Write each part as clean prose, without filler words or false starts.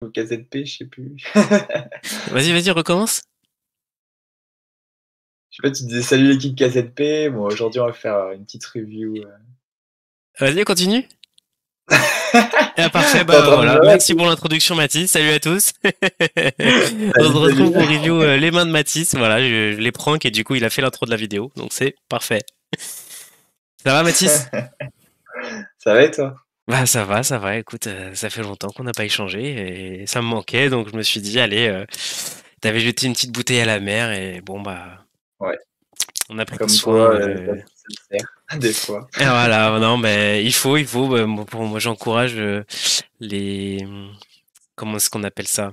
Ou KZP, je sais plus. Vas-y, vas-y, recommence. Je sais pas, tu disais salut l'équipe KZP. Bon, aujourd'hui, on va faire une petite review. Vas-y, continue. Ah, parfait, T'es en bah train de voilà. jouer Merci pour l'introduction, Mathis. Salut à tous. On se Salut, retrouve salut. pour review les mains de Mathis. Voilà, je les prank et du coup, il a fait l'intro de la vidéo. Donc, c'est parfait. Ça va, Mathis? Ça va et toi? Bah, ça va, ça va. Écoute, ça fait longtemps qu'on n'a pas échangé et ça me manquait. Donc, je me suis dit, allez, t'avais jeté une petite bouteille à la mer et bon, bah, Ouais, on a pris comme soin. quoi, ça se sert, des fois. Et voilà, non, mais il faut. Bah, moi, j'encourage les. Comment est-ce qu'on appelle ça?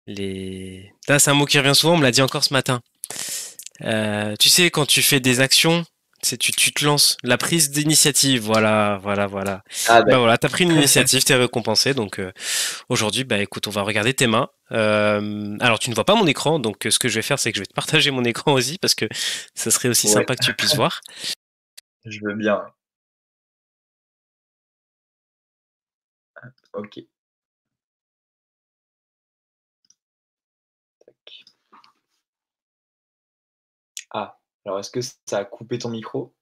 Là, c'est un mot qui revient souvent, on me l'a dit encore ce matin. Tu sais, quand tu fais des actions, tu te lances. La prise d'initiative, voilà, voilà, voilà. Ah, Bah d'accord. voilà, t'as pris une initiative, t'es récompensé. Donc aujourd'hui, bah écoute, on va regarder tes mains. Alors tu ne vois pas mon écran, donc ce que je vais faire, c'est que je vais te partager mon écran aussi, parce que ça serait aussi Ouais, sympa que tu puisses voir. je veux bien. Ouais. Ok. Tac. Ah, alors est-ce que ça a coupé ton micro?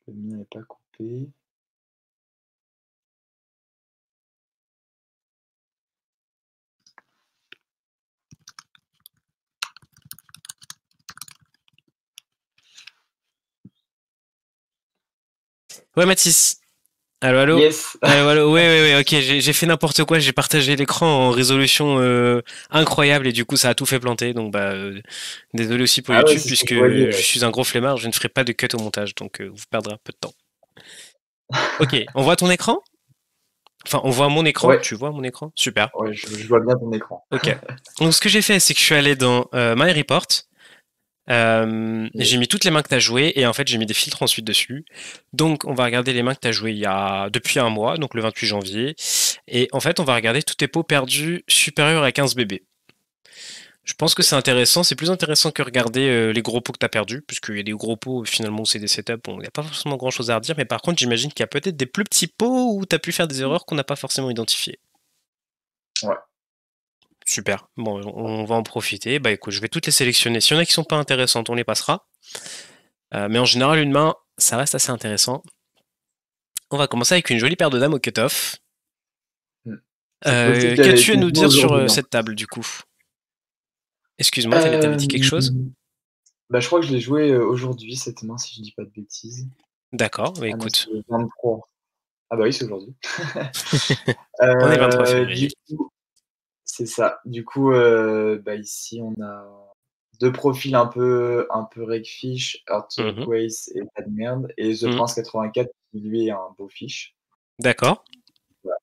Le mien n'est pas coupé. Ouais, Mathis. Allô, allô. Yes. Allô, allô. Ouais, ouais, ouais. Ok, j'ai fait n'importe quoi. J'ai partagé l'écran en résolution incroyable et du coup, ça a tout fait planter. Donc, bah, désolé aussi pour Ah ouais, YouTube c'est ce que puisque je voyais. je Ouais. suis un gros flemmard. Je ne ferai pas de cut au montage, donc vous perdrez un peu de temps. Ok, on voit ton écran? Enfin, on voit mon écran. Ouais, Tu vois mon écran? Super. ouais, je vois bien ton écran. Ok. Donc, ce que j'ai fait, c'est que je suis allé dans My Report. J'ai Yes. mis toutes les mains que tu as jouées et en fait j'ai mis des filtres ensuite dessus. Donc on va regarder les mains que tu as jouées depuis un mois, donc le 28 janvier. Et en fait on va regarder tous tes pots perdus supérieurs à 15 bébés. Je pense que Ok. c'est intéressant, c'est plus intéressant que regarder les gros pots que tu as perdus, puisqu'il y a des gros pots finalement où c'est des setups, bon, il n'y a pas forcément grand chose à redire, mais par contre j'imagine qu'il y a peut-être des plus petits pots où tu as pu faire des erreurs qu'on n'a pas forcément identifiées. Ouais. Super, bon on va en profiter, bah écoute je vais toutes les sélectionner, s'il y en a qui sont pas intéressantes on les passera. Mais en général, une main, ça reste assez intéressant. On va commencer avec une jolie paire de dames au cut-off. Hmm. C'est possible qu'elle ait Qu'as-tu à été nous jouée dire sur aujourd'hui en cette plus. table du coup? Excuse-moi, t'avais dit quelque chose? Bah, je crois que je l'ai joué aujourd'hui, cette main, si je dis pas de bêtises. D'accord, bah Ah non, c'est écoute, le 23. Ah bah oui, c'est aujourd'hui. on est le 23 Du février. coup, c'est ça. Du coup, bah, ici, on a 2 profils un peu Regfish, Earth Mhm, Turquoise et Pas de merde et The mhm. Prince 84 qui lui est un beau fiche. D'accord. Voilà,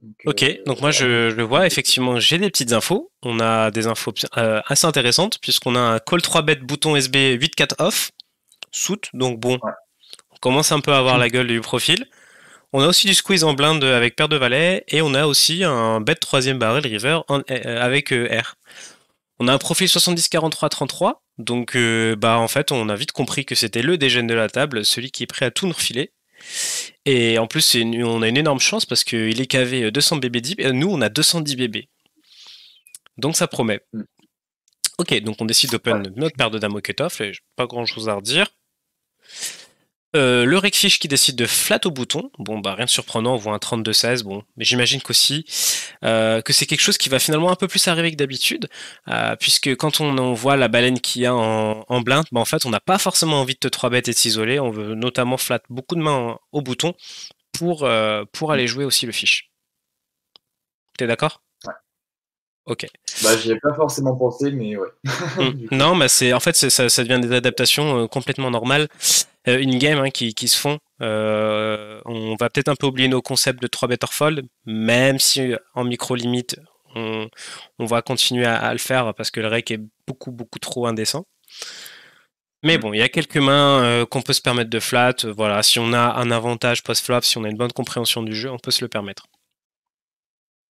donc Ok, donc moi à nous je vois effectivement, j'ai des petites infos. On a des infos assez intéressantes puisqu'on a un call 3 bet bouton SB 8-4 off, soute, donc bon, ouais. on commence un peu à avoir la gueule du profil. On a aussi du squeeze en blind avec paire de valets et on a aussi un bet troisième barrel river avec R. On a un profil 70-43-33, donc bah en fait on a vite compris que c'était le dégène de la table, celui qui est prêt à tout nous refiler. Et en plus on a une énorme chance parce qu'il est KV 200 BB deep et nous on a 210 BB. Donc ça promet. Mmh. Ok, donc on décide Ouais. d'open notre paire de dames au cutoff et pas grand chose à redire. Le Regfish qui décide de flat au bouton. Bon, bah rien de surprenant, on voit un 32-16. Bon, mais j'imagine qu'aussi que c'est quelque chose qui va finalement un peu plus arriver que d'habitude, puisque quand on voit la baleine qu'il y a en blind, bah en fait on n'a pas forcément envie de te 3 bet et de s'isoler. On veut notamment flat beaucoup de mains au bouton pour Mmh. aller jouer aussi le fish. T'es d'accord? Ouais. Ok. Bah, j'y ai pas forcément pensé, mais ouais, du coup. Non, mais ça devient des adaptations complètement normales. In-game qui se font. On va peut-être un peu oublier nos concepts de 3 better fold, même si en micro-limite, on, on va continuer à le faire parce que le rec est beaucoup, beaucoup trop indécent. Mais Mmh. bon, il y a quelques mains qu'on peut se permettre de flat. Voilà, si on a un avantage post-flop, si on a une bonne compréhension du jeu, on peut se le permettre.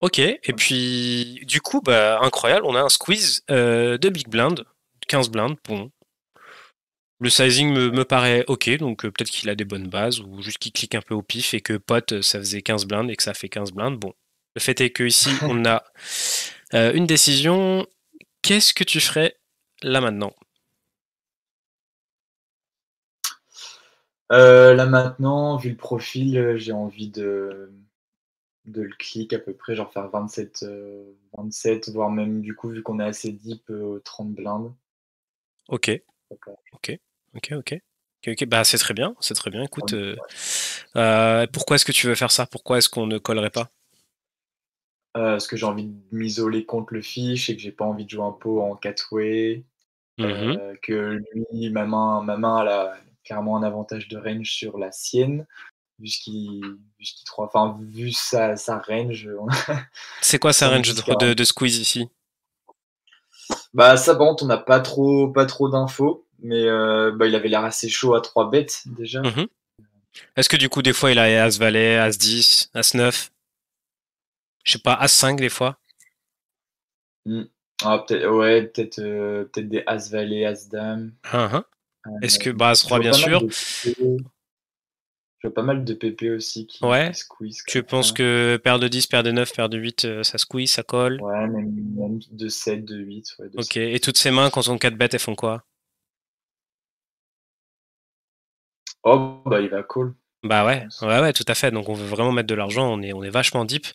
Ok, et OK. puis du coup, bah, incroyable, on a un squeeze de big blind, 15 blindes, bon, Le sizing me paraît ok, donc peut-être qu'il a des bonnes bases, ou juste qu'il clique un peu au pif et que pot, ça faisait 15 blindes et que ça fait 15 blindes. Bon, le fait est que ici, on a une décision. Qu'est-ce que tu ferais là maintenant? Là maintenant, vu le profil, j'ai envie de le clic à peu près, genre faire 27, 27, voire même du coup, vu qu'on est assez deep, 30 blindes. Ok, ok, ok, ok. Ok, bah c'est très bien, c'est très bien. Écoute, pourquoi est-ce que tu veux faire ça? Pourquoi est-ce qu'on ne collerait pas? Parce que j'ai envie de m'isoler contre le fiche et que j'ai pas envie de jouer un pot en 4-way. Mhm. Que lui, ma main, elle a clairement un avantage de range sur la sienne, vu sa range. C'est quoi sa range 70, 40. de squeeze ici? Bah, ça, par contre, on n'a pas trop d'infos, mais bah, il avait l'air assez chaud à 3 bêtes déjà. Mhm. Est-ce que du coup, des fois, il a As-Valet, As-10, As-9? Je sais pas, As-5 des fois? Mm. Ah, peut-être, ouais, peut-être des As-Valet, As-Dame. Hein. Est-ce que, bah, Je As-Roi, vois bien pas mal sûr. de PP, je vois pas mal de PP aussi qui Ouais. squeeze Tu comme penses ça. que paire de 10, paire de 9, paire de 8, ça squeeze, ça colle? Ouais, même de 7, de 8, ouais, de Ok. 7. Et toutes ces mains, quand on 4 bêtes, elles font quoi? Oh, bah, il va call, Bah je ouais, pense. ouais, tout à fait. Donc on veut vraiment mettre de l'argent, on est vachement deep.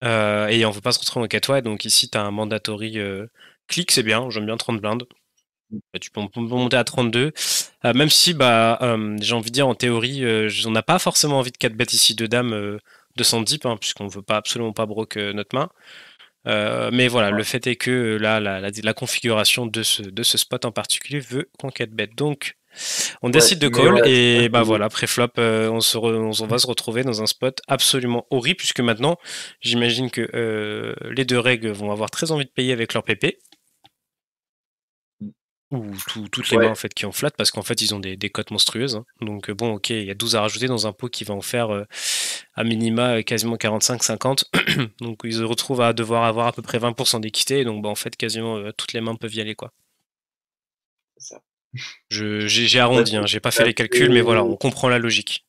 Et on veut pas se retrouver en 4 way. Donc ici, tu as un mandatory click, c'est bien, j'aime bien 30 blindes. Bah, on peut monter à 32. Même si, bah, j'ai envie de dire, en théorie, on n'a pas forcément envie de 4 bêtes ici de dame 200 deep, hein, puisqu'on veut pas absolument pas broke notre main. Mais voilà, Ouais, le fait est que là, la configuration de ce spot en particulier veut qu'on 4 bêtes. Donc, on ouais, décide de mais call ouais, c'est et vrai bah que voilà, préflop, on va se retrouver dans un spot absolument horrible puisque maintenant, j'imagine que les deux règles vont avoir très envie de payer avec leur PP ou toutes les mains en ouais, fait qui en flattent parce qu'en fait ils ont des cotes monstrueuses, hein. Donc bon, ok, il y a 12 à rajouter dans un pot qui va en faire à minima quasiment 45-50. Donc ils se retrouvent à devoir avoir à peu près 20% d'équité. Donc bah, en fait quasiment toutes les mains peuvent y aller quoi. c'est ça. J'ai Ouais, arrondi, hein, j'ai pas ça fait les calculs, mais voilà, on comprend la logique.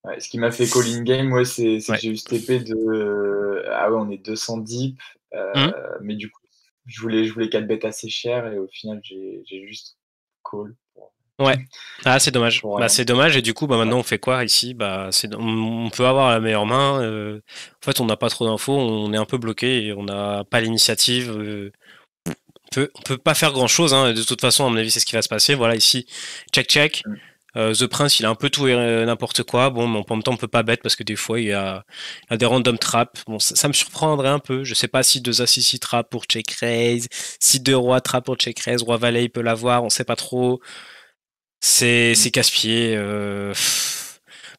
ouais, ce qui m'a fait call in game, ouais, c'est que Ouais. j'ai eu ce TP de ah ouais, on est 200 deep, Hmm. mais du coup, je voulais 4 bêtes assez chères et au final, j'ai juste call Ouais. Ah, c'est dommage. pour Bah, rien. c'est dommage. Et du coup, bah, Ouais, maintenant, on fait quoi ici? Bah, on peut avoir la meilleure main. En fait, on n'a pas trop d'infos. On est un peu bloqué et on n'a pas l'initiative. On peut pas faire grand chose, hein. De toute façon, à mon avis, c'est ce qui va se passer. Voilà, ici, check. mmh, The Prince, il a un peu tout et n'importe quoi. Bon, mais en même temps, on peut pas bête parce que des fois, il y a des random traps. Bon, ça me surprendrait un peu. Je sais pas si deux As ici trap pour check raise, si deux rois trap pour check raise, roi valet, il peut l'avoir. On sait pas trop. mmh, C'est casse-pied.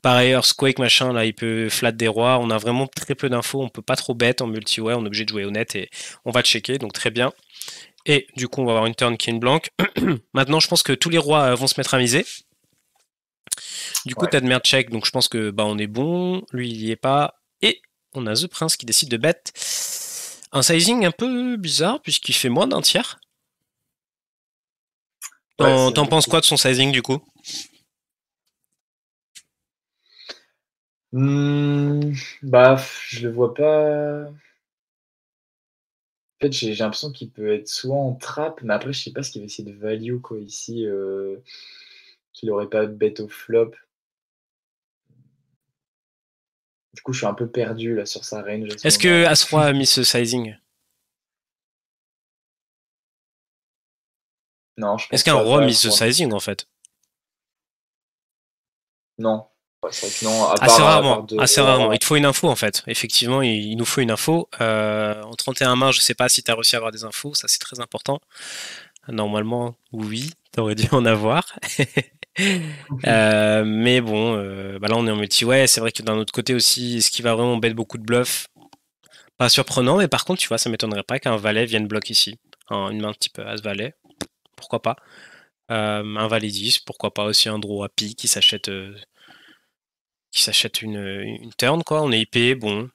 Pareil, Earthquake, machin, là, il peut flat des rois. On a vraiment très peu d'infos. On peut pas trop bête en multi-way. On est obligé de jouer honnête et on va checker. Donc très bien. Et du coup, on va avoir une turn qui est une blanque. Maintenant, je pense que tous les rois vont se mettre à miser. Du coup, ouais, t'as de merde check. Donc je pense que bah on est bon. Lui, il y est pas. Et on a The Prince qui décide de bet. Un sizing un peu bizarre puisqu'il fait moins d'un tiers. ouais, T'en c'est vrai penses que quoi de son sizing du coup? bah, je le vois pas. En fait, j'ai l'impression qu'il peut être soit en trap, mais après, je sais pas ce qu'il va essayer de value, quoi, ici, qu'il aurait pas bet au flop. Du coup, je suis un peu perdu, là, sur sa range à ce Est-ce que moment-là. As-Roi a mis ce sizing? Non, je Est-ce pense qu'un pas, roi pas mise ce As-Roi. sizing en fait? Non. Ouais, c'est vrai que non, Assez à part rarement, de assez rarement. Il roi. te faut une info en fait. Effectivement, il nous faut une info. En 31 mains, je sais pas si tu as réussi à avoir des infos, ça c'est très important. Normalement, oui, t'aurais dû en avoir. Mais bon, bah là on est en multi. Ouais, c'est vrai que d'un autre côté aussi, ce qui va vraiment bête beaucoup de bluff, pas surprenant, mais par contre, tu vois, ça m'étonnerait pas qu'un valet vienne bloquer ici. Une main type As-Valet, pourquoi pas. Un valet 10, pourquoi pas aussi un draw à pique qui s'achète une turn, quoi. On est IP, bon.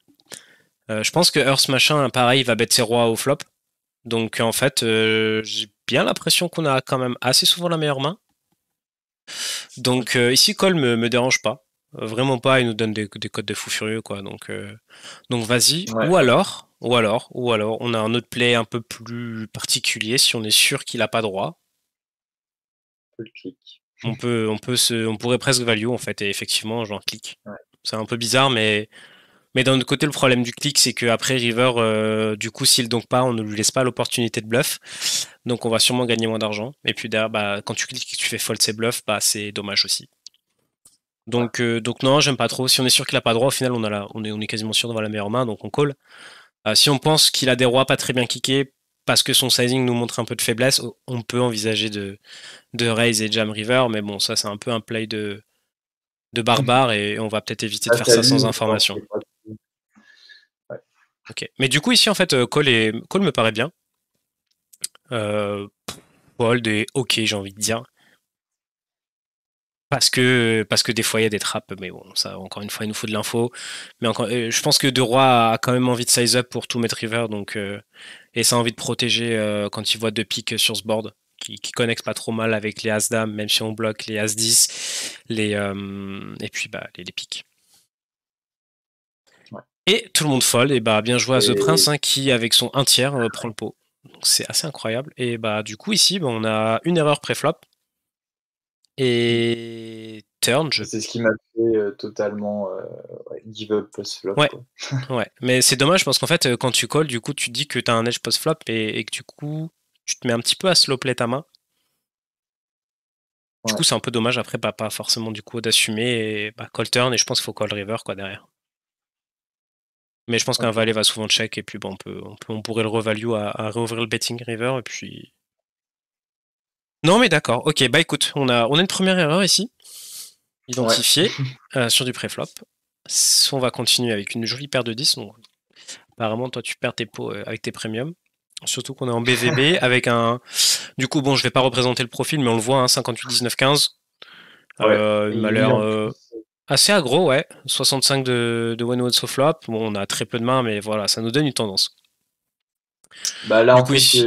Je pense que Earth machin, pareil, va bet ses rois au flop. Donc en fait, j'ai bien l'impression qu'on a quand même assez souvent la meilleure main. Donc ici, call me dérange pas. Vraiment pas, il nous donne des codes de fou furieux, quoi. Donc vas-y. Ouais, Ou alors, on a un autre play un peu plus particulier si on est sûr qu'il a pas droit. peu le clic. On pourrait presque value en fait, et effectivement, genre clic. Ouais. C'est un peu bizarre, mais d'un autre côté, le problème du clic, c'est qu'après River, du coup, s'il donc pas, on ne lui laisse pas l'opportunité de bluff. Donc on va sûrement gagner moins d'argent. Et puis derrière, bah, quand tu cliques et que tu fais fold ses bluffs, bah, c'est dommage aussi. Donc non, j'aime pas trop. Si on est sûr qu'il a pas droit, au final, on est quasiment sûr d'avoir la meilleure main, donc on call. Si on pense qu'il a des rois pas très bien kickés, parce que son sizing nous montre un peu de faiblesse, on peut envisager de raise et jam river, mais bon, ça c'est un peu un play de barbare et on va peut-être éviter de faire ça sans information. Ouais. Ok. Mais du coup, ici, en fait, call me paraît bien. Fold et ok, j'ai envie de dire. Parce que des fois il y a des trappes, mais bon, ça encore une fois il nous faut de l'info. Mais encore, je pense que De Roi a quand même envie de size up pour tout mettre river, donc et ça a envie de protéger quand il voit deux piques sur ce board, qui connectent pas trop mal avec les As Dame, même si on bloque les As 10, et puis bah les piques. Ouais. Et tout le monde fold, et bah bien joué à The Prince hein, qui avec son 1 tiers prend le pot. Donc c'est assez incroyable. Et bah du coup ici bah, on a une erreur pré-flop. Et turn, c'est ce qui m'a fait totalement give up post-flop. Ouais. Quoi. Ouais, mais c'est dommage parce qu'en fait, quand tu calls, du coup, tu dis que tu as un edge post-flop et que du coup, tu te mets un petit peu à slow play ta main. Du coup, c'est un peu dommage après, bah, pas forcément du coup d'assumer et bah, call turn et je pense qu'il faut call river quoi derrière. Mais je pense qu'un valet va souvent check et puis bah, on pourrait le revalue à réouvrir le betting river et puis. Non mais d'accord, ok, bah écoute, on a une première erreur ici, identifiée sur du préflop. On va continuer avec une jolie paire de 10. Donc, apparemment, toi tu perds tes pots avec tes premiums. Surtout qu'on est en BVB avec un. Du coup, bon, je vais pas représenter le profil, mais on le voit, hein, 58, 19, 15. Il m'a l'air assez aggro, ouais. 65 de one one so flop. Bon, on a très peu de mains, mais voilà, ça nous donne une tendance. Bah là, Du en coup, fait, ici.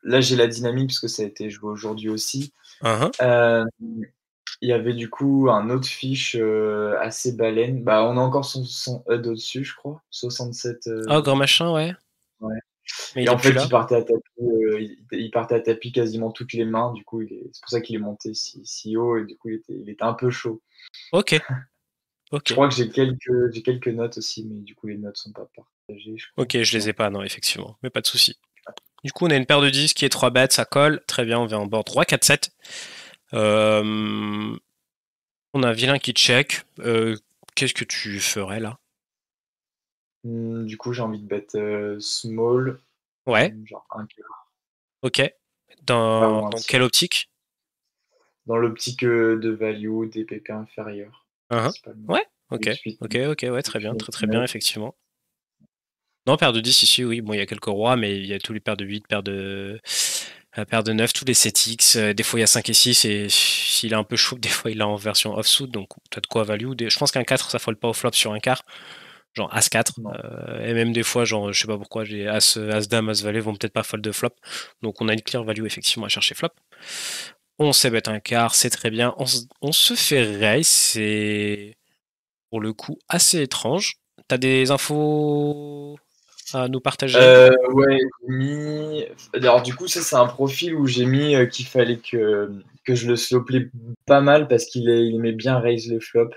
là, j'ai la dynamique parce que ça a été joué aujourd'hui aussi. Il y avait du coup un autre fiche assez baleine. Bah, on a encore son HUD au-dessus, je crois. 67. Oh, grand machin, ouais. Ouais. Mais Et il est en plus fait, là. il partait à tapis quasiment toutes les mains. Du coup, c'est pour ça qu'il est monté si haut. Et du coup, il était un peu chaud. Ok. Je crois que j'ai quelques notes aussi, mais du coup, les notes sont pas partagées. Je crois. Ok, je les ai pas, non, effectivement. Mais pas de souci. Du coup, on a une paire de 10 qui est 3 bêtes, ça colle. Très bien, on vient en board 3, 4, 7. On a un vilain qui check. Qu'est-ce que tu ferais là? Du coup, j'ai envie de bet small. Ouais. Genre un quart. Ok. Ou Dans un quelle tiers. optique? Dans l'optique de value des PP inférieurs, principalement. Ouais, ok, ouais, très bien, très bien, effectivement. Non, paire de 10 ici, oui, bon, il y a quelques rois, mais il y a tous les paires de 8, paire de 9, tous les 7x, des fois il y a 5 et 6, et s'il est un peu chaud, des fois il est en version offsuit, donc t'as de quoi value. Je pense qu'un 4, ça fold pas au flop sur un quart, genre As-4, et même des fois, genre, je sais pas pourquoi, j'ai As-Dame, As-Valet vont peut-être pas fold de flop, donc on a une clear value effectivement à chercher flop. On sait bet un quart, c'est très bien, on se fait raise, c'est pour le coup assez étrange. T'as des infos à nous partager? Ouais, j'ai mis. Alors, du coup, ça, c'est un profil où j'ai mis qu'il fallait que je le slow play pas mal parce il aimait bien raise le flop.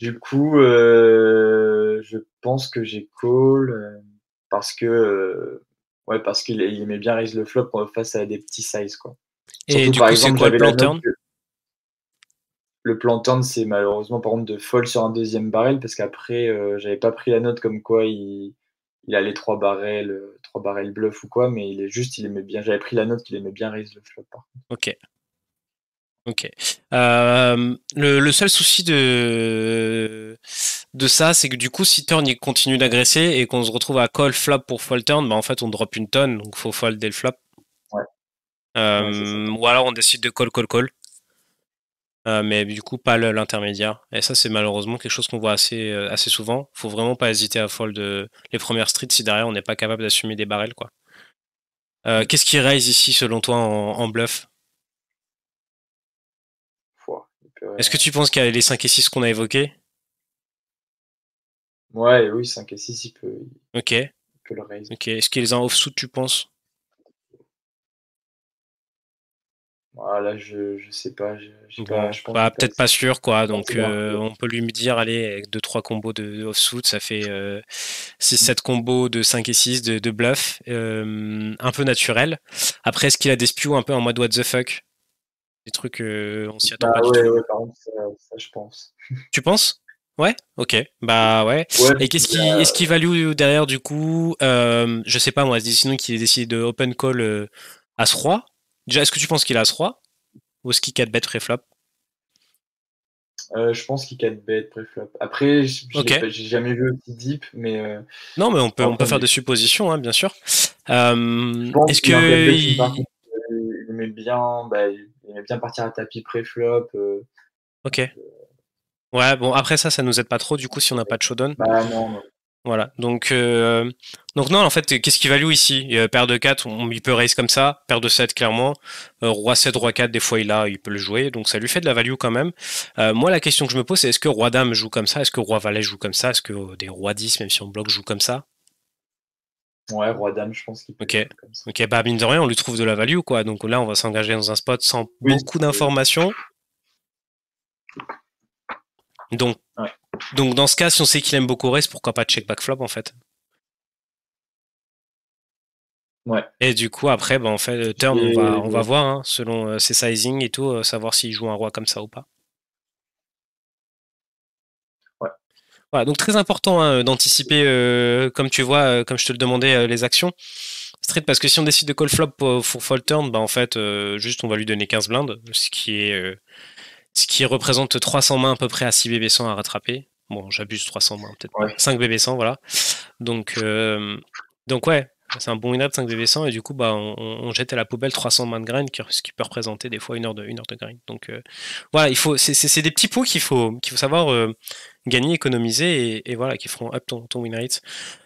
Du coup, je pense que j'ai call parce que parce qu'il aimait bien raise le flop face à des petits sizes, quoi. Et Surtout, du par coup, c'est exemple, quoi le j'avais la plan note turn? le plan turn, c'est malheureusement, par contre, de fold sur un deuxième barrel parce qu'après, j'avais pas pris la note comme quoi il allait 3 barrels bluff ou quoi, mais il aimait bien. J'avais pris la note qu'il aimait bien raise le flop, par contre. Ok. Ok. Le seul souci de ça, c'est que du coup, si turn il continue d'agresser et qu'on se retrouve à call flop pour fold turn, bah en fait on drop une tonne, donc faut fold dès le flop. Ouais. C'est ça. Ou alors on décide de call. Mais du coup pas l'intermédiaire. Et ça c'est malheureusement quelque chose qu'on voit assez souvent. Faut vraiment pas hésiter à fold les premières streets si derrière on n'est pas capable d'assumer des barrels quoi. Qu'est-ce qui raise ici selon toi en bluff? Est-ce que tu penses qu'il y a les 5 et 6 qu'on a évoqués? Ouais, oui, 5 et 6, Ok, il peut le raise. ok. Est-ce qu'il les a en offsuit, tu penses? Voilà, je sais pas, Bon, je pense que bah, j'ai pas peut-être pas sûr, quoi. Donc, assez d'infos. on peut lui dire, allez, avec 2-3 combos de offsuit, ça fait 6-7 combos de 5 et 6 de bluff, un peu naturel. Après, est-ce qu'il a des spews un peu en mode what the fuck? Des trucs, on s'y attend Bah pas du ouais, tout. ouais, par contre, ça je pense. Tu penses? Ouais, ok, bah ouais. Ouais, Et parce qu'il est-ce qu'il value derrière du coup, je sais pas moi, sinon qu'il ait décidé de open call As-Roi. Déjà, est-ce que tu penses qu'il a As-Roi? Ou est-ce qu'il 4 bet pré-flop? je pense qu'il 4 bet préflop. Après, Ok. j'ai jamais vu aussi deep, mais Non, mais pour on peut apprendre faire des des choses. suppositions, hein, bien sûr. Je pense Est-ce qu'il en 4 que bet une partie, il aimait bien partir à tapis préflop. Ok. Ouais, bon après ça nous aide pas trop du coup si on n'a pas de showdown. Bah non, non. Voilà. Donc non, en fait, qu'est-ce qui value ici? Paire de 4, il peut raise comme ça. Paire de 7, clairement. Roi 7, Roi 4, des fois il peut le jouer. Donc ça lui fait de la value quand même. Moi, la question que je me pose, c'est est-ce que Roi Dame joue comme ça? Est-ce que Roi Valet joue comme ça? Est-ce que des Rois 10, même si on bloque, jouent comme ça? Ouais, roi dame, je pense qu'il peut Ok. jouer comme ça. Ok, bah mine de rien, on lui trouve de la value, quoi. Donc là, on va s'engager dans un spot sans Oui, beaucoup d'informations. Donc, ouais. donc dans ce cas, si on sait qu'il aime beaucoup raise, pourquoi pas check back flop en fait? Ouais. Et du coup, après, bah, en fait, le turn, on va voir, hein, selon ses sizing et tout, savoir s'il joue un roi comme ça ou pas. Ouais. Voilà, donc très important hein, d'anticiper, comme tu vois, comme je te le demandais, les actions. Street, parce que si on décide de call flop pour fold turn, bah en fait, juste on va lui donner 15 blindes, ce qui représente 300 mains à peu près à 6 BB 100 à rattraper. Bon, j'abuse 300 mains, peut-être pas. Ouais. 5 BB 100, voilà. Donc, ouais, c'est un bon win-up 5 BB 100 et du coup, bah, on jette à la poubelle 300 mains de grain, ce qui peut représenter des fois une heure de grain. Donc, voilà, c'est des petits pots qu'il faut savoir gagner, économiser et voilà, qui feront up ton win rate.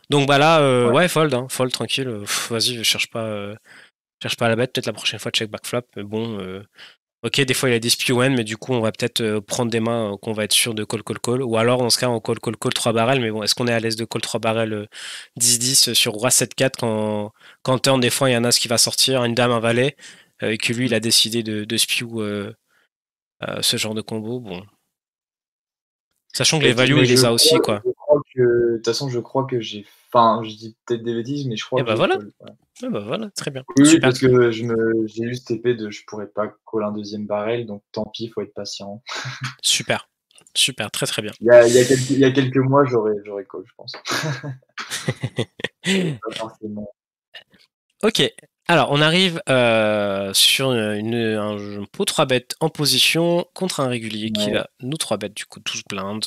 Donc, bah là, Ouais. ouais, fold, hein, fold tranquille. Vas-y, cherche pas à la bête. Peut-être la prochaine fois, check back flop. Mais bon, ok, des fois il a des SPON, mais du coup on va peut-être prendre des mains qu'on va être sûr de call. Ou alors dans ce cas on call 3 barrels, mais bon, est-ce qu'on est à l'aise de call 3 barrels 10-10 sur roi 7-4 quand turn des fois il y en a ce qui va sortir, une dame, un valet, et que lui il a décidé de spew ce genre de combo, bon. Sachant que les values Mais il les a aussi quoi. je crois que, de toute façon, je crois que enfin, je dis peut-être des bêtises, mais je crois Et que bah j'ai voilà, call. Ouais. bah voilà, très bien, Oui, oui, super. parce que j'ai eu cette épée de je pourrais pas call un deuxième barrel, donc tant pis, il faut être patient. Super, super, très très bien. Il y a quelques mois, j'aurais call, je pense. Pas forcément. Ok, alors on arrive sur un pot 3 bêtes en position contre un régulier qui Ouais. va nous 3 bêtes du coup tous blindes.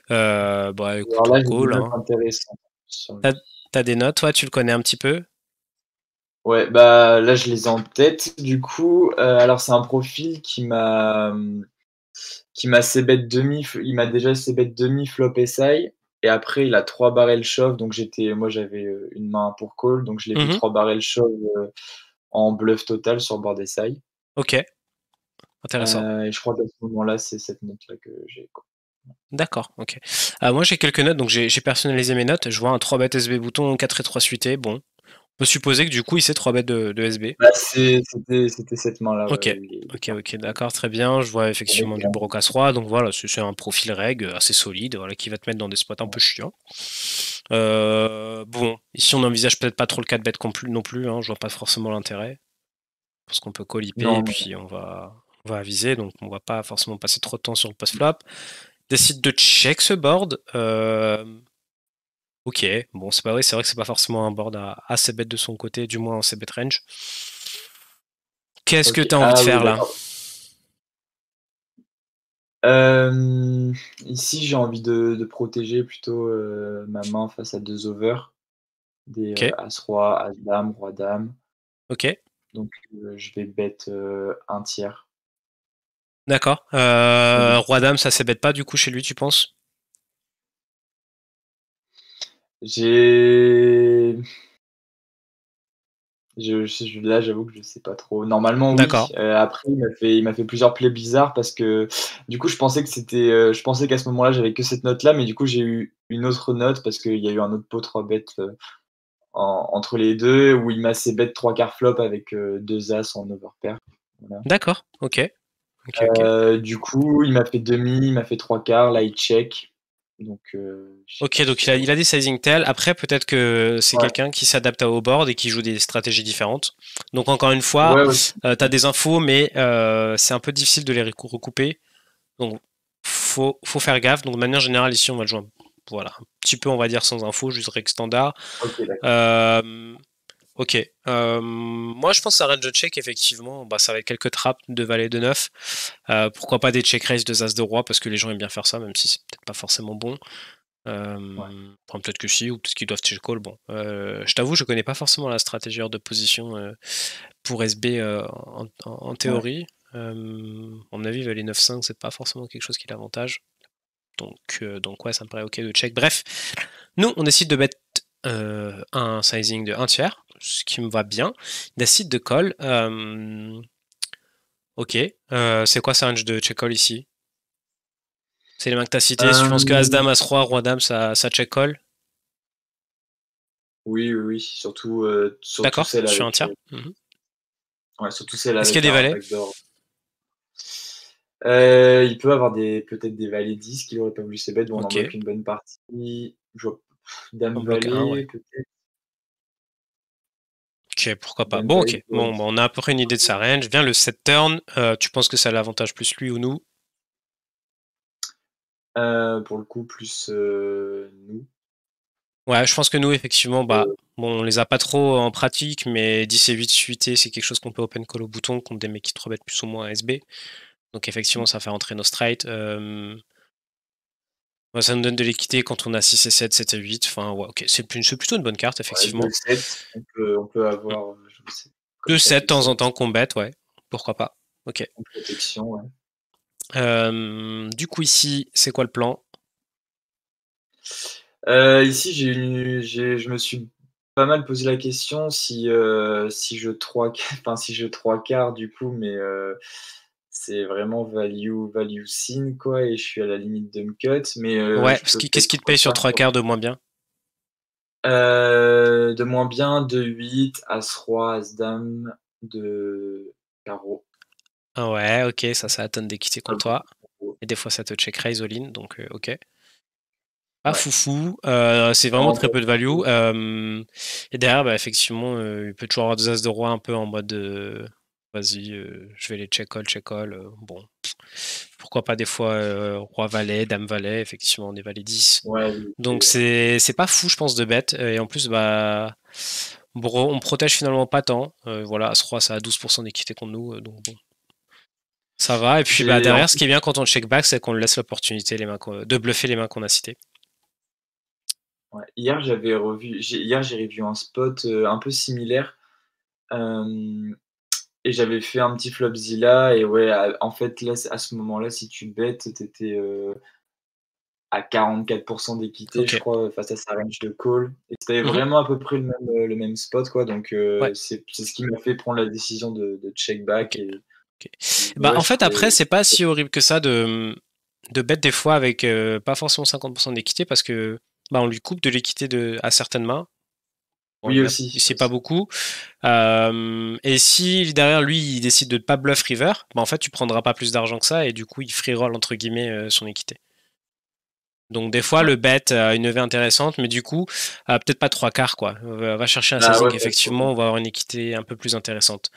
Bah écoute, Alors on là, j'ai des call. notes Hein. intéressantes sur T'as, lui. t'as des notes, toi tu le connais un petit peu? Ouais, bah là, je les ai en tête. Du coup, alors c'est un profil qui m'a c-bet demi, il m'a déjà c-bet demi flop SI et après il a 3 barrels shove, donc moi j'avais une main pour call, donc je l'ai vu Mhm. 3 barrels shove en bluff total sur board SI. Ok, intéressant. Et je crois qu'à ce moment-là, c'est cette note-là que j'ai, quoi. D'accord, ok. Moi j'ai quelques notes, donc j'ai personnalisé mes notes. Je vois un 3 bêtes SB bouton, 4 et 3 suité. Bon, on peut supposer que du coup il sait 3 bêtes de SB. Bah, c'était cette main-là, ouais, Ok, où il est ok, d'accord, très bien. Je vois avec effectivement du Brocas Roi, donc voilà, c'est un profil reg assez solide, voilà, qui va te mettre dans des spots un peu chiants. Bon, ici on n'envisage peut-être pas trop le 4 bet non plus, hein, je vois pas forcément l'intérêt, parce qu'on peut call IP et non, non, puis on va aviser, donc on va pas forcément passer trop de temps sur le post-flop. Décide de check ce board. Ok, bon, c'est pas vrai, c'est vrai que c'est pas forcément un board à assez bet de son côté, du moins en c bet range. Qu'est-ce que OK. tu as envie de Ah oui, faire là? d'accord. Ici, j'ai envie de protéger plutôt, ma main face à 2 overs, des, Ok, as-roi, as-dame, roi-dame. ok. Donc, je vais bet, un tiers. D'accord. Donc Roi-Dame, ça s'ébête pas du coup chez lui, tu penses? j'ai Là, j'avoue que je sais pas trop. Normalement, oui. D'accord. Après, il m'a fait plusieurs plays bizarres parce que du coup, je pensais qu'à ce moment-là, j'avais que cette note-là, mais du coup, j'ai eu une autre note parce qu'il y a eu un autre pot 3 bêtes entre les deux où il m'a assez bet 3 quarts flop avec 2 as en overpair. Voilà. D'accord. Ok. Ok, ok. Du coup, il m'a fait demi, il m'a fait 3 quarts, là, il check. Donc, je sais Ok, pas donc trop. il a des sizing tels. Après, peut-être que c'est Ouais, quelqu'un qui s'adapte au board et qui joue des stratégies différentes. Donc encore une fois, ouais, aussi. tu as des infos, mais c'est un peu difficile de les recouper. Donc faut faire gaffe. Donc de manière générale, ici, on va le jouer voilà, un petit peu, on va dire, sans info, juste règle standard. Ok, d'accord. Euh, Ok. Moi, je pense à range de check, effectivement. Bah, ça va être quelques trappes de valet de 9. Pourquoi pas des check raise de as de roi, parce que les gens aiment bien faire ça, même si c'est peut-être pas forcément bon. Ouais. Enfin, peut-être que si, ou peut-être qu'ils doivent check call. Bon, je t'avoue, je connais pas forcément la stratégie hors de position pour SB en Ouais. théorie. À mon avis, valet 9-5, c'est pas forcément quelque chose qui l'avantage. Donc ouais, ça me paraît ok de check. Bref, nous, on décide de mettre un sizing de 1 tiers, ce qui me va bien. Il décide de call. Ok. C'est quoi sa range de check call ici? C'est les mains que tu as citées. Si tu penses que As-Dame, As-Roi, Roi-Dame, ça check call? Oui, oui, oui. Surtout D'accord, celle sur un avec, tiers. Mhm. ouais, surtout celle Est-ce qu'il avec y a des un valets? backdoor. Il peut avoir peut-être des valets 10 qu'il aurait pas voulu ses bêtes. Bon, on en Ok. bloque une bonne partie. Je vois, On dame bloque un, ouais. valet, peut-être. Ok, pourquoi pas. Dame Bon, valet, ok. Bon, on a à peu près une idée de sa range. Vient le set turn. Tu penses que ça l'avantage plus lui ou nous? pour le coup, plus nous. Ouais, je pense que nous, effectivement, bah, Euh, bon, on les a pas trop en pratique, mais 10 et 8 suités, c'est quelque chose qu'on peut open call au bouton contre des mecs qui 3 plus ou moins à SB. Donc, effectivement, ça fait rentrer nos straight. Ouais, ça nous donne de l'équité quand on a 6 et 7, 7 et 8. Enfin, ouais, ok, c'est plutôt une bonne carte, ouais, effectivement. 2-7, on peut Mm. avoir, je sais, comme 2-7, ça, de temps en 2-7, temps, qu'on bet, ouais. Pourquoi pas. Ok. en protection, ouais. Du coup, ici, c'est quoi le plan? Ici, je me suis pas mal posé la question si je 3 enfin, si je 3 quarts du coup, mais c'est vraiment value sin quoi et je suis à la limite de me cut, mais Ouais, je peux qu'est-ce peut-être qui te paye sur 3 quarts de moins bien? de moins bien, de 8 as-roi, as-dame, de carreau. Ah ouais, ok, ça tonne d'équité Pas contre beaucoup. toi. Et des fois, ça te check raise all in, donc ok. Pas Ouais, foufou, c'est vraiment vraiment très pas peu de value. beaucoup. Et derrière, bah, effectivement, il peut toujours avoir des as de roi un peu en mode vas-y, je vais les check call. Bon, pourquoi pas des fois roi valet, dame valet, effectivement, des valets 10. Ouais, oui, Donc c'est pas fou, je pense, de bête. Et en plus, bah, on protège finalement pas tant. Voilà, ce roi, ça a 12% d'équité contre nous, donc bon. Ça va, et puis bah, j'ai en derrière, ce qui est bien quand on check back, c'est qu'on laisse l'opportunité de bluffer les mains qu'on a citées. Ouais. Hier, j'ai revu un spot, un peu similaire, hem et j'avais fait un petit Flopzilla et ouais, en fait, là, à ce moment-là, si tu bet, tu étais, à 44 d'équité, Ok, je crois, face à sa range de call et c'était mhm, vraiment à peu près le même spot, quoi, donc ouais, c'est ce qui m'a fait prendre la décision de check back ok. et Ok. Bah, ouais, en je fait, trouvais après, c'est pas si horrible que ça de bet des fois avec pas forcément 50% d'équité parce que bah, on lui coupe de l'équité à certaines mains. Bon, oui, aussi, c'est pas aussi. beaucoup. Et si derrière lui, il décide de ne pas bluff river, bah, en fait, tu prendras pas plus d'argent que ça et du coup, il free roll entre guillemets son équité. Donc, des fois, Ouais. le bet a une EV intéressante, mais du coup, peut-être pas trois quarts quoi. Va chercher un Ah ouais, sizing, pas trop, effectivement, on va avoir une équité un peu plus intéressante.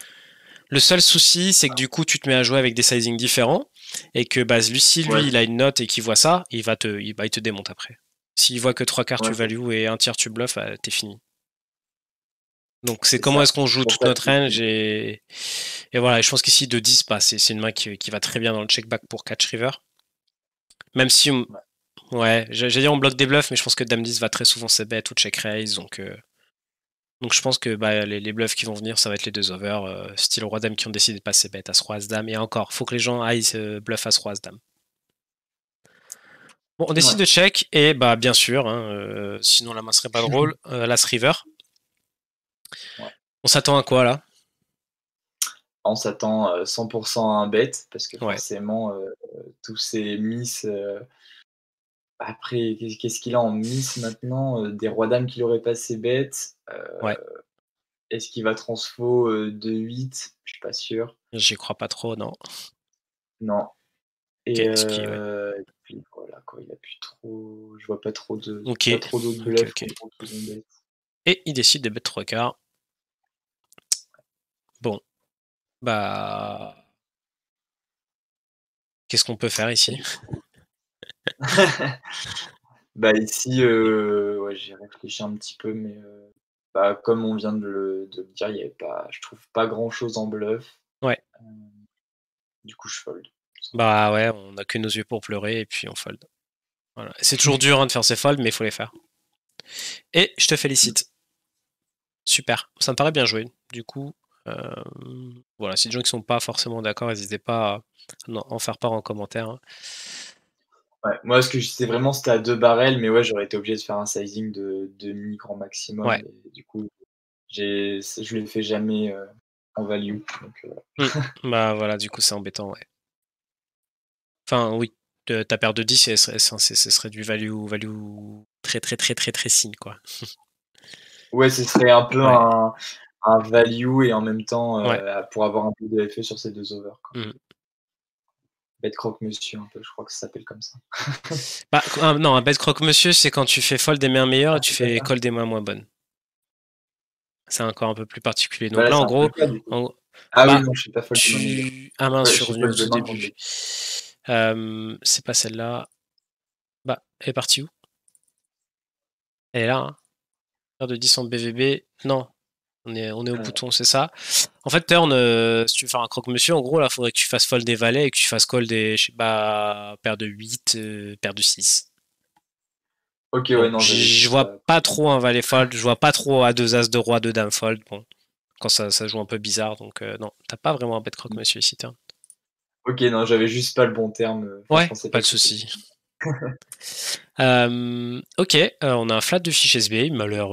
Le seul souci, c'est que du coup, tu te mets à jouer avec des sizings différents et que bah, lui, si ouais, lui, il a une note et qu'il voit ça, il te démonte après. S'il voit que trois quarts tu ouais, value et un tiers tu bluffes, t'es fini. Donc c'est c'est comment est-ce ça. qu'on C'est joue pour toute ça notre que range et voilà, et je pense qu'ici de 10, bah, c'est une main qui va très bien dans le check back pour catch river. Même si, ouais, ouais, j'allais dire on bloque des bluffs, mais je pense que Dame 10 va très souvent se bet ou check raise, donc je pense que bah, les bluffs qui vont venir, ça va être les deux over, style roi dame qui ont décidé de passer bet as roi as dame. Et encore, faut que les gens aillent bluff as roi as dame. Bon, on ouais, décide de check et bah bien sûr, hein, sinon la main serait pas drôle, l'as river. ouais. On s'attend à quoi là? On s'attend 100% à un bet parce que Ouais, forcément, tous ces miss, après qu'est-ce qu'il a en miss maintenant? Des rois dames qu'il aurait pas ses bêtes. ouais. Est-ce qu'il va transfo, de 8? Je suis pas sûr. J'y crois pas trop, non. Non. Ok, ouais. Et puis voilà quoi, il a plus trop je vois Ok, pas trop d'autres ok, bluffs ok. contre son bet. Et il décide de mettre 3 quarts. Bon, bah, qu'est-ce qu'on peut faire ici? Bah, ici, ouais, j'ai réfléchi un petit peu, mais bah, comme on vient de le dire, il y avait pas je trouve pas grand chose en bluff. Ouais, Hem, du coup, je fold, tout simplement. bah ouais, on a que nos yeux pour pleurer et puis on fold. Voilà. C'est toujours dur hein, de faire ses folds, mais il faut les faire. Et je te félicite. Super, ça me paraît bien joué. Du coup, voilà, si des gens qui sont pas forcément d'accord, n'hésitez pas à en faire part en commentaire, hein. Ouais, moi, ce que je sais vraiment, c'était à 2 barrels, mais ouais, j'aurais été obligé de faire un sizing de demi grand maximum Ouais. et du coup, je le fais jamais, en value, donc Mmh. Bah voilà, du coup, c'est embêtant, ouais. Enfin, oui, ta paire de 10, ce serait du value très, très, très, très, très signe, quoi. ouais, ce serait un peu Ouais, un value et en même temps, ouais. pour avoir un peu de FE sur ces 2 overs, quoi. Mmh. Bet croque-monsieur un peu, je crois que ça s'appelle comme ça. Bah, non, un bet croque-monsieur, c'est quand tu fais fold des mains meilleures Ah, et tu c'est pas fais ça? call des mains moins bonnes. C'est encore un peu plus particulier. Bah, Donc là, là, c'est en un peu gros, le cas, du coup. en Ah oui, bah, non, je sais pas fold de main meilleure. ah mince, je Ouais, suis je sais revenu fold de au main contre début. les C'est pas celle-là. Bah, elle est partie où? Elle est là, hein. Paire de 10 en BVB. Non, on est au bouton, c'est ça. En fait, turn, si tu veux faire un croque-monsieur, en gros, là, il faudrait que tu fasses fold des valets et que tu fasses call des, je sais pas, paire de 8, paire de 6. OK, Bon, ouais, non, j'avais je plus vois ça. pas trop un valet fold, je vois pas trop à 2 as de roi, 2 dames fold. Bon, quand ça joue un peu bizarre, donc non, t'as pas vraiment un bet croque-monsieur ici, turn. OK, non, j'avais juste pas le bon terme, enfin, je Ouais, pensais pas pas de que c'était souci. Ok, on a un flat de fiche SBA, il m'a l'air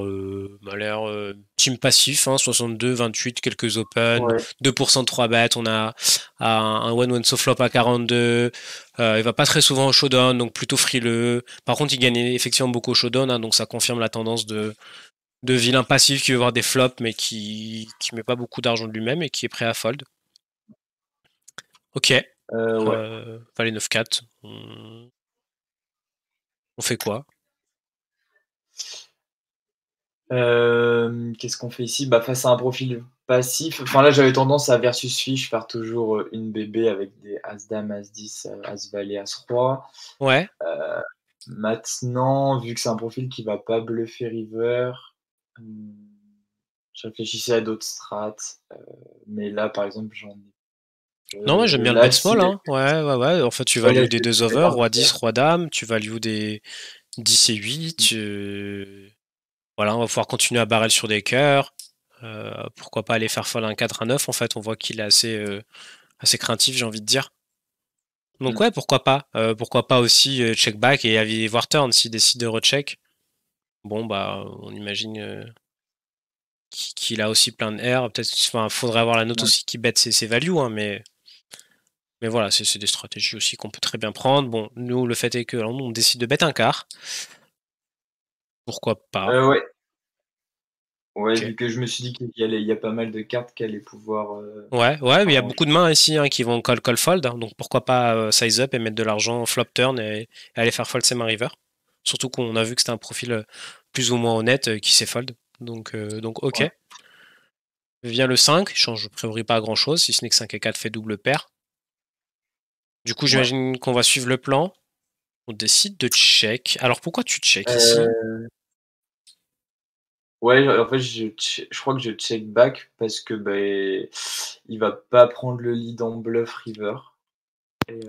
team passif, hein, 62, 28, quelques open, ouais. 2% de 3 bêtes, on a un one-one so flop à 42, il va pas très souvent au showdown, donc plutôt frileux. Par contre, il gagne effectivement beaucoup au showdown, hein, donc ça confirme la tendance de vilain passif qui veut voir des flops, mais qui met pas beaucoup d'argent de lui-même et qui est prêt à fold. Ok, Ouais. valet 9-4, on fait quoi? Qu'est-ce qu'on fait ici? Bah, face à un profil passif, enfin, là, j'avais tendance à versus fiche faire toujours, une BB avec des as dame, as 10, as valet, as roi. Ouais. Heu, Maintenant, vu que c'est un profil qui va pas bluffer river, hem, je réfléchissais à d'autres strats, mais là, par exemple, j'en ai Non, ouais, j'aime bien le là, bet si small, hein. Ouais, ouais, ouais. En fait, tu ouais, là, values des je deux vais over, pas roi me 10, faire. roi dame, tu values des 10 et 8. Voilà, on va pouvoir continuer à barrel sur des cœurs. Pourquoi pas aller faire folle un 4 un 9 en fait, on voit qu'il est assez craintif, j'ai envie de dire. Donc Mmh. ouais, pourquoi pas. Pourquoi pas aussi check back et aller voir turn s'il décide de recheck. Bon, bah, on imagine qu'il a aussi plein de R. Peut-être, enfin, faudrait avoir la note Ouais. aussi qui bet ses values, hein, mais voilà, c'est des stratégies aussi qu'on peut très bien prendre. Bon, nous, le fait est que on décide de bet un quart. Pourquoi pas? Ouais. Ouais, Ok. vu que je me suis dit qu'il y a pas mal de cartes qui allaient pouvoir, Ouais, ouais, mais il y a beaucoup arranger. de mains ici hein, qui vont call fold, hein, donc pourquoi pas size up et mettre de l'argent en flop turn et aller faire fold ses mains river. Surtout qu'on a vu que c'était un profil plus ou moins honnête qui s'est fold. Donc ok. Ouais, Vient le 5, il change a priori pas grand chose, si ce n'est que 5 et 4 fait double paire. Du coup, ouais. j'imagine qu'on va suivre le plan. On décide de check. Alors pourquoi tu check ici? Heu, ouais, en fait, je crois que je check back parce que, beh, il va pas prendre le lead en bluff river et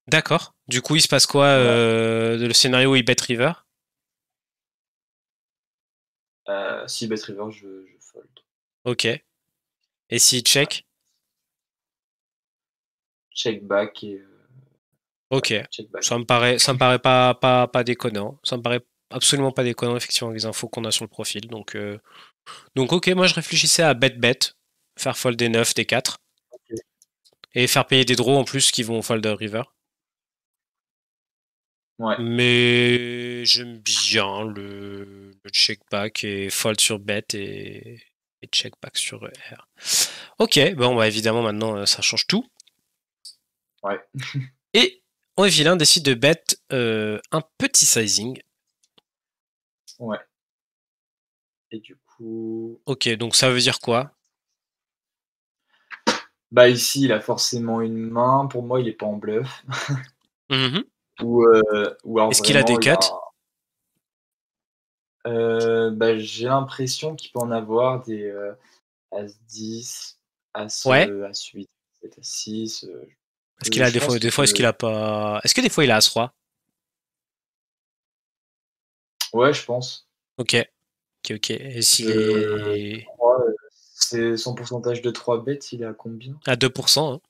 D'accord. Du coup, il se passe quoi voilà. le scénario où il bet river? S'il bet river, je fold. Ok. Et s'il Ouais. check? Check back et ouais, Ok. check back. Ça me paraît pas déconnant. Ça me paraît absolument pas déconnant, effectivement, avec les infos qu'on a sur le profil. Donc ok, moi je réfléchissais à bet, faire fold des 9, des 4. Ok. Et faire payer des draws en plus qui vont fold river. Ouais. Mais j'aime bien le check back et fold sur bet et check back sur R. Ok, bon, bah évidemment, maintenant, ça change tout. Ouais. Et on est vilain, décide de bet un petit sizing. Ouais. Et du coup. Ok, donc ça veut dire quoi? Bah ici, il a forcément une main. Pour moi, il est pas en bluff. Mhm. Ou alors Est-ce qu'il a vraiment, des il a. cuts? Bah, j'ai l'impression qu'il peut en avoir des As-10, Ouais. As-8, peut-être As-6. Est-ce qu'il a Je pense des qu'il fois, est-ce qu'il peut. a pas. Est-ce que des fois il a As-Roi? Ouais, je pense. Ok. Ok. Et s'il Je est crois, c'est son pourcentage de 3 bêtes, il est à combien? à 2%, hein.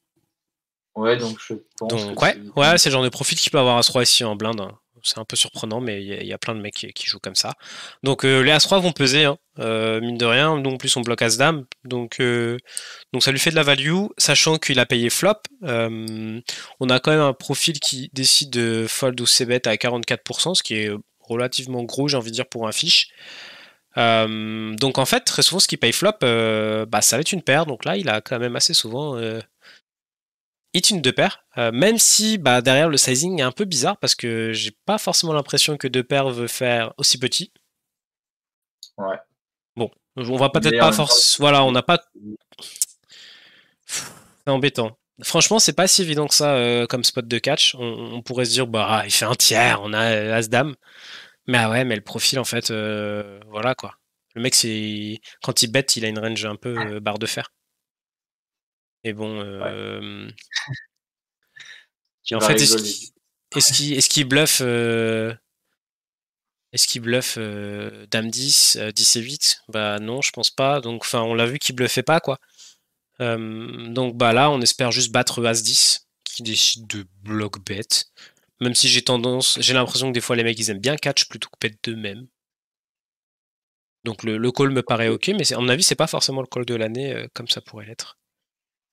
Ouais, donc je pense que Donc ouais, c'est quand ouais, même. c'est le genre de profil qui peut avoir As-Roi ici en blinde, hein. C'est un peu surprenant, mais il y a plein de mecs qui jouent comme ça. Donc les As-Roi vont peser, hein. Mine de rien. Donc en plus on bloque As-Dame. Donc ça lui fait de la value, sachant qu'il a payé flop. On a quand même un profil qui décide de fold ou c-bet à 44%, ce qui est relativement gros, j'ai envie de dire, pour un fiche. Donc en fait, très souvent, ce qui paye flop, bah, ça va être une paire. Donc là, il a quand même assez souvent hit une deux paires. Même si bah, derrière le sizing est un peu bizarre parce que j'ai pas forcément l'impression que deux paires veut faire aussi petit. Ouais. Bon, on va peut-être Mais en pas même temps, force. Voilà, on n'a pas. C'est embêtant. Franchement, c'est pas si évident que ça comme spot de catch. On pourrait se dire, bah, il fait un tiers, on a As-Dame. Mais ah ouais, mais le profil, en fait, voilà quoi. Le mec, quand il bet, il a une range un peu barre de fer. Et bon, ouais, et tu en vas fait, rigoler. est-ce qu'il bluffe est-ce qu'il bluffe Dame 10, 10 et 8? Bah non, je pense pas. Donc, enfin, on l'a vu qu'il bluffait pas, quoi. Donc, bah là, on espère juste battre As-10, qui décide de block bet. Même si j'ai l'impression que des fois, les mecs, ils aiment bien catch plutôt que bet d'eux-mêmes. Donc, le call me paraît ok, mais à mon avis, c'est pas forcément le call de l'année comme ça pourrait l'être.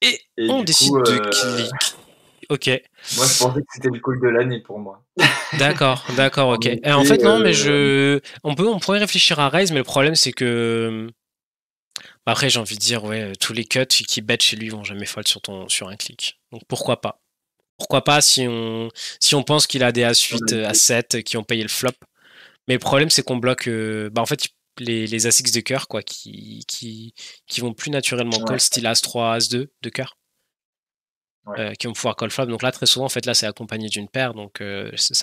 Et Et on du coup, décide de click. Ok. moi, je pensais que c'était le call de l'année pour moi. D'accord, En ok. Et en effet, fait, non, mais on pourrait réfléchir à raise, mais le problème, c'est que. Bah, après, j'ai envie de dire, ouais, tous les cuts qui bet chez lui vont jamais fold sur un clic. Donc pourquoi pas? Pourquoi pas si on pense qu'il a des As-8, As-7 qui ont payé le flop. Mais le problème, c'est qu'on bloque, bah, en fait, les As-X de cœur, quoi, qui vont plus naturellement call, ouais, style As-3, As-2 de cœur, ouais. qui vont pouvoir call flop. Donc là, très souvent, en fait, là, c'est accompagné d'une paire. Donc je suis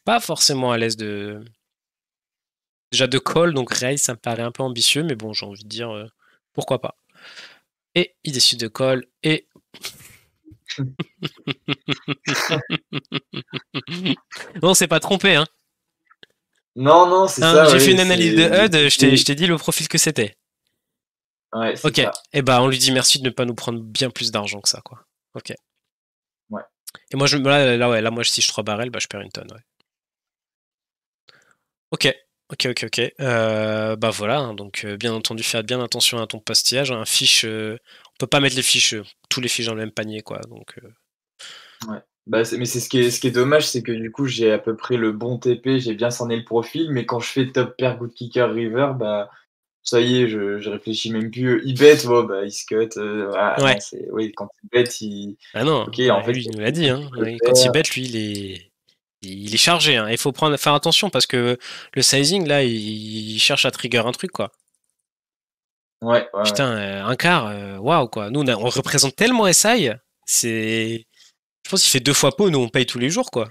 pas forcément à l'aise déjà de call, donc raise, ça me paraît un peu ambitieux, mais bon, j'ai envie de dire pourquoi pas. Et il décide de call et. Non, c'est pas trompé, hein. Non, non, c'est Hein, ça, j'ai fait ouais, une analyse de c'est HUD, je t'ai dit le profil que c'était. ouais, c'est Ok, ça. et bah on lui dit merci de ne pas nous prendre bien plus d'argent que ça, quoi. Ok. Ouais. Et moi, ouais, là, moi, si je 3 barrels, bah je perds une tonne, ouais. Ok, ok. Bah voilà, hein, donc bien entendu, faire bien attention à ton pastillage. Un fiche, on peut pas mettre les fiches, tous les fiches dans le même panier, quoi. Donc Ouais. Bah, mais c'est ce qui est dommage, c'est que du coup, j'ai à peu près le bon TP, j'ai bien cerné le profil, mais quand je fais top pair, good kicker, river, bah, ça y est, je réfléchis même plus. Il bet, oh, bah, il se cut. Ah ouais. non, oui, quand il bet, Ah non, ok, en ouais, fait, lui, il y il a nous l'a beaucoup dit, qui hein. peut le Quand il faire. bet, lui, il est chargé, hein. Il faut faire attention parce que le sizing, là, il cherche à trigger un truc, quoi. Ouais, ouais, ouais. Putain, un quart, waouh, quoi. Nous, on représente tellement SI, c'est. Je pense qu'il fait 2 fois pot, nous, on paye tous les jours, quoi.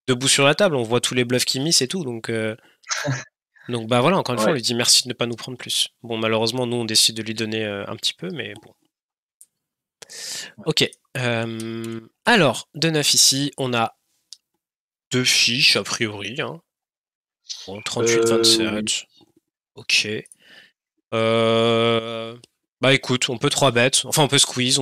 Debout sur la table, on voit tous les bluffs qu'il miss et tout, donc bah voilà, encore une fois, on Ouais. lui dit merci de ne pas nous prendre plus. Bon, malheureusement, nous, on décide de lui donner un petit peu, mais bon. Ok. Alors, de 9 ici, on a 2 fiches, a priori, hein. Bon, Oui. 38-27. Ok. Bah écoute, on peut 3 bêtes. Enfin, on peut squeeze,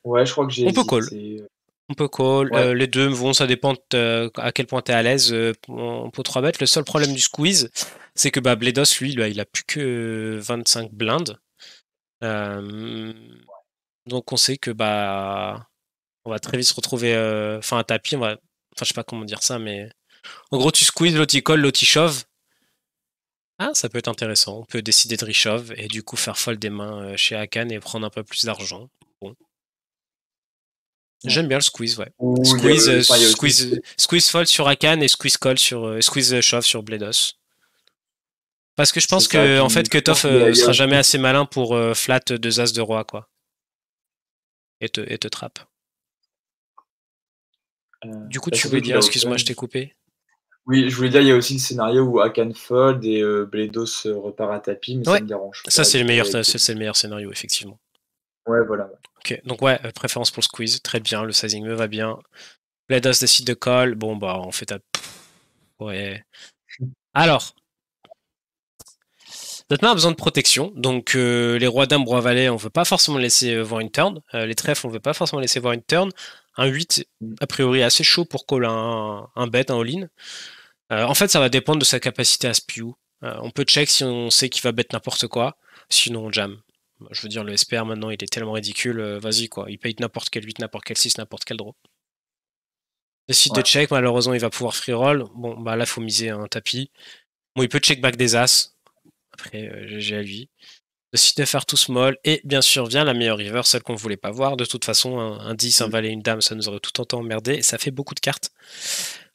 Ouais, je crois que j'ai on peut call. hésité. On peut call. Ouais. Les deux, bon, ça dépend à quel point tu es à l'aise. On peut 3 bêtes. Le seul problème du squeeze, c'est que Bledos, lui, il a plus que 25 blindes. Donc on sait que on va très vite se retrouver un tapis. Je sais pas comment dire ça, mais en gros, tu squeeze, l'autre il colle, l'autre il shove. Ah, ça peut être intéressant. On peut décider de reshove et du coup faire fold des mains chez Akan et prendre un peu plus d'argent. Bon. J'aime bien le squeeze, ouais. Ou il y a, Squeeze fold sur Akan et squeeze call sur squeeze shove sur Bledos. Parce que je pense ça, que en puis fait je pense Cutoff qu'il y a sera aussi, jamais assez malin pour flat 2 as de roi quoi. Et te trappe. Du coup, tu voulais surtout qu'il dire, a excuse-moi, open. je t'ai coupé. Oui, je voulais dire, il y a aussi le scénario où Akan fold et Bledos repart à tapis, mais ça Ouais, me dérange ça pas. c'est le meilleur scénario, effectivement. Ouais, voilà. Ok, donc ouais, préférence pour le squeeze, très bien, le sizing me va bien. Bledos décide de call, bon on fait ta... Ouais. Alors, notre main a besoin de protection, donc les rois dames, roi valet, on veut pas forcément laisser voir une turn. Les trèfles, on veut pas forcément laisser voir une turn. Un 8, a priori, assez chaud pour call un bet, un all-in. En fait, ça va dépendre de sa capacité à spew. On peut check si on sait qu'il va bet n'importe quoi, sinon on jam. Je veux dire, le SPR maintenant, il est tellement ridicule, vas-y quoi. Il paye n'importe quel 8, n'importe quel 6, n'importe quel draw. Décide de check, malheureusement, il va pouvoir free roll. Bon, là, faut miser un tapis. Bon, il peut check back des as. Après, GG à lui. Décide de faire tout small. Et bien sûr, vient la meilleure river, celle qu'on voulait pas voir. De toute façon, un 10, un valet, une dame, ça nous aurait tout autant emmerdé. Ça fait beaucoup de cartes.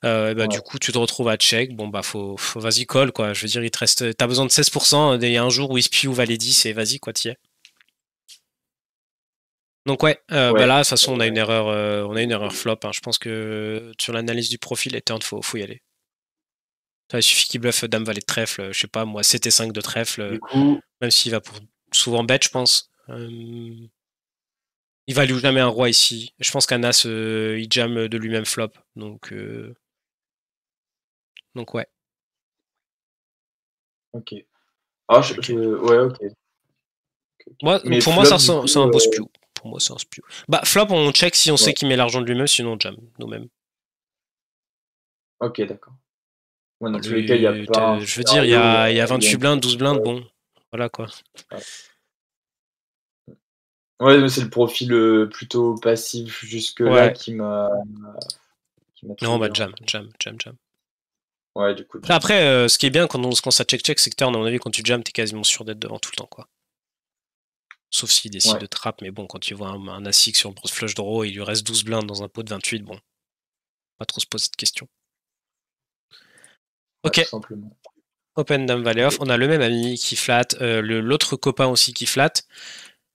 Du coup, tu te retrouves à check. Bon, faut vas-y, call, quoi. Je veux dire, il te reste. T'as besoin de 16%. Il y a un jour où il spew valet 10 et vas-y, quoi, t'y es. Donc là, de toute façon, on a une erreur flop. Hein. Je pense que sur l'analyse du profil, les turns, faut y aller. Il suffit qu'il bluffe dame valet de trèfle, je sais pas moi, CT5 de trèfle, Du coup, même s'il va pour souvent bet, je pense. Il value jamais un roi ici. Je pense qu'Anas, il jam de lui-même flop. Donc ouais. ok. Ah, ouais, ok. Moi, Mais pour moi, flop, c'est un beau spew. Pour moi, c'est un spew. Flop, on check si on sait ouais. qu'il met l'argent de lui-même, sinon on jam nous-mêmes. Ok, d'accord. Ouais, dans tous les cas, il n'y a Je pas un veux dire, il y scénario a où il y a 28 une blindes, 12 blindes, ouais. bon. Voilà quoi. Ouais, mais c'est le profil plutôt passif jusque-là Ouais. qui m'a Non, trigger. jam. Ouais, du coup, Après, ce qui est bien quand ça check, c'est que turn, à mon avis, quand tu jam, t'es quasiment sûr d'être devant tout le temps, quoi. Sauf s'il décide de trap, mais bon, quand tu vois un As-X sur le flush draw, il lui reste 12 blindes dans un pot de 28, bon. Pas trop se poser de questions. Ok. tout simplement. Open Dame Valley Off. On a le même ami qui flatte, l'autre copain aussi qui flatte.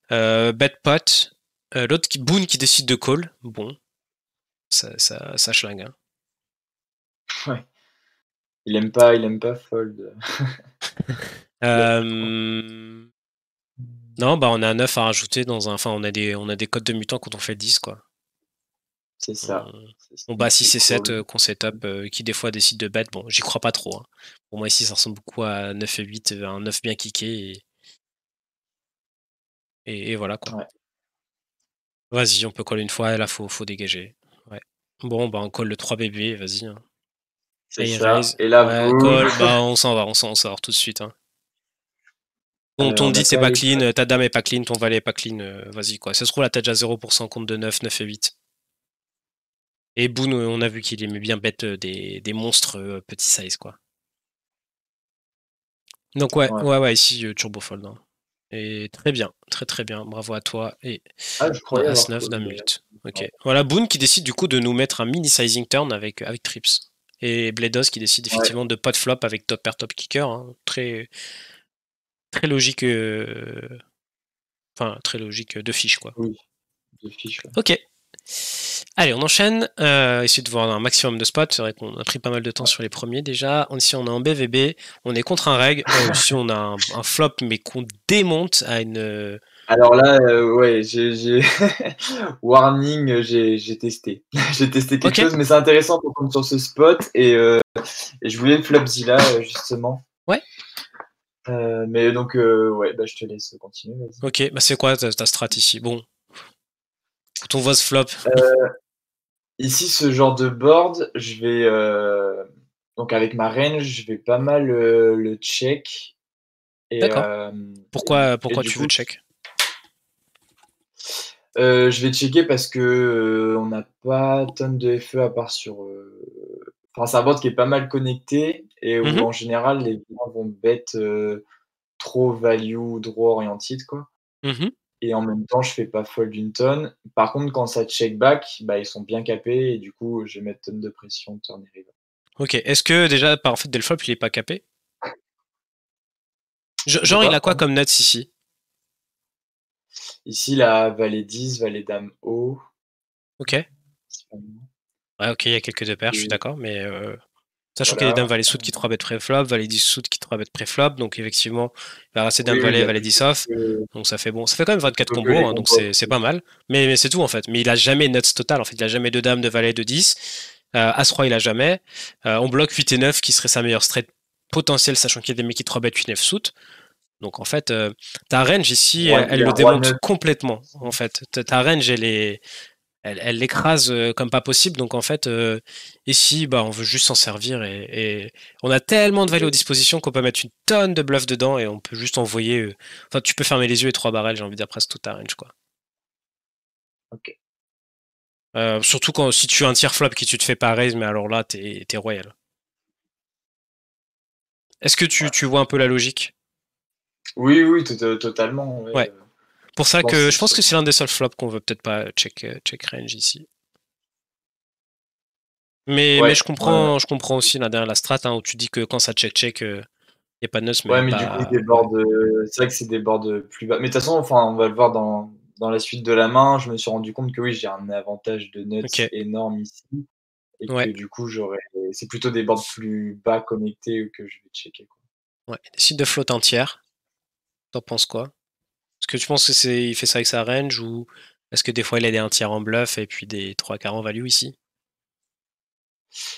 Bet pot. L'autre Boone qui décide de call. Bon. Ça schlingue. Hein. Ouais. Il aime pas fold. Non, on a un 9 à rajouter dans un. Enfin, on a des codes de mutants quand on fait 10, quoi. C'est ça. On bat 6 et 7 qu'on setup, qui des fois décide de bet. Bon, j'y crois pas trop. Hein. Pour moi, ici, ça ressemble beaucoup à 9 et 8, un 9 bien kické. Et voilà, quoi. Ouais. Vas-y, on peut call une fois, et là, faut dégager. Ouais. Bon, on call le 3 bébé, vas-y. Hein. C'est Et ça. raise. Et là, Ouais, boum. call, on s'en va, on sort tout de suite. Hein. Ton On n'a 10 c'est pas pas les clean, ta dame est pas clean, ton valet est pas clean, vas-y, quoi. Ça se trouve, là, t'as déjà 0% contre de 9, 9 et 8. Et Boone, on a vu qu'il aimait bien bête des monstres petit size, quoi. Donc ouais, ici, turbo fold. Hein. Et très bien, très bien, bravo à toi. Et je on a croyais avoir As-9 d'un fold. mute. Ok. Voilà, Boone qui décide du coup de nous mettre un mini sizing turn avec Trips. Et Bledos qui décide effectivement de pot flop avec top pair top kicker. Hein. Très logique. Enfin, très logique de fiche, quoi. Oui, de fiche. Ouais. Ok. Allez, on enchaîne. Essayer de voir un maximum de spots. C'est vrai qu'on a pris pas mal de temps sur les premiers déjà. Ici, on est en BVB. On est contre un reg. Ici, on a un flop, mais qu'on démonte à une. Alors là, ouais, j'ai warning, j'ai testé. J'ai testé quelque chose, mais c'est intéressant pour prendre sur ce spot et je voulais le Flopzilla justement. Ouais. Mais donc, ouais, je te laisse continuer. Ok, c'est quoi ta strat ici? Bon. Quand on voit ce flop. Ici, ce genre de board, je vais donc avec ma range, je vais pas mal le check et, D'accord. et Pourquoi du tu veux coup, check? je vais checker parce que on n'a pas tonne de FE à part sur. Enfin, c'est un board qui est pas mal connecté et où Mhm, en général les gens vont bet trop value, draw oriented quoi. mhm. Et en même temps, je fais pas fold une tonne. Par contre, quand ça check back, bah, ils sont bien capés et du coup, je vais mettre tonne de pression, turn et river. Ok. Est-ce que déjà, en fait, dès le flop, il est pas capé? De Genre, il quoi, a quoi pardon? comme nuts ici? Ici, la valet 10, valet dame haut. Ok. Principalement. Ouais, ok, il y a quelques deux paires, je suis Et d'accord, mais sachant qu'il y a des dames voilà. valet suit qui 3 bet pré-flop, valet 10 suit qui 3 bet pré-flop, donc effectivement, il va rester dame Oui, oui, il valet, y a valet 10 off, donc ça fait bon. Ça fait quand même 24 que combos, les hein, donc combos. c'est pas mal. Mais c'est tout en fait. Mais il a jamais nuts total, en fait, il a jamais de dame, de valet, de 10. As-roi, il a jamais. On bloque 8 et 9 qui serait sa meilleure straight potentielle, sachant qu'il y a des mecs qui 3 bet 8 9 suit. Donc en fait, ta range ici, Roi, il elle y a le roi démonte 9. complètement. En fait, ta range, elle l'écrase comme pas possible. Donc en fait, ici, bah, on veut juste s'en servir et on a tellement de value aux dispositions qu'on peut mettre une tonne de bluff dedans et on peut juste envoyer. Enfin, tu peux fermer les yeux et 3 barrels, j'ai envie de dire presque toute ta range, quoi. Ok. Surtout quand si tu as un tiers flop qui tu te fais pas raise, mais alors là, t'es royal. Est-ce que Ouais. tu vois un peu la logique? Oui, oui, totalement. Ouais. Ouais. Pour Je ça pense que que c'est je pense sûr. que c'est l'un des seuls flops qu'on veut peut-être pas check range ici. Mais Ouais, ouais, ouais. je comprends aussi là derrière la strat hein, où tu dis que quand ça check, y a pas de nuts, Ouais, mais mais du coup, bah des ouais. boards, c'est vrai que c'est des boards plus bas. Mais de toute façon, enfin, on va le voir dans la suite de la main. Je me suis rendu compte que oui, j'ai un avantage de nuts Ok. énorme ici et que Ouais. du coup, c'est plutôt des boards plus bas connectés que je vais checker, quoi. Ouais. Décide de flotte un tiers. T'en penses quoi? Est-ce que tu penses que il fait ça avec sa range ou est-ce que des fois il a des un tiers en bluff et puis des trois quarts en value ici?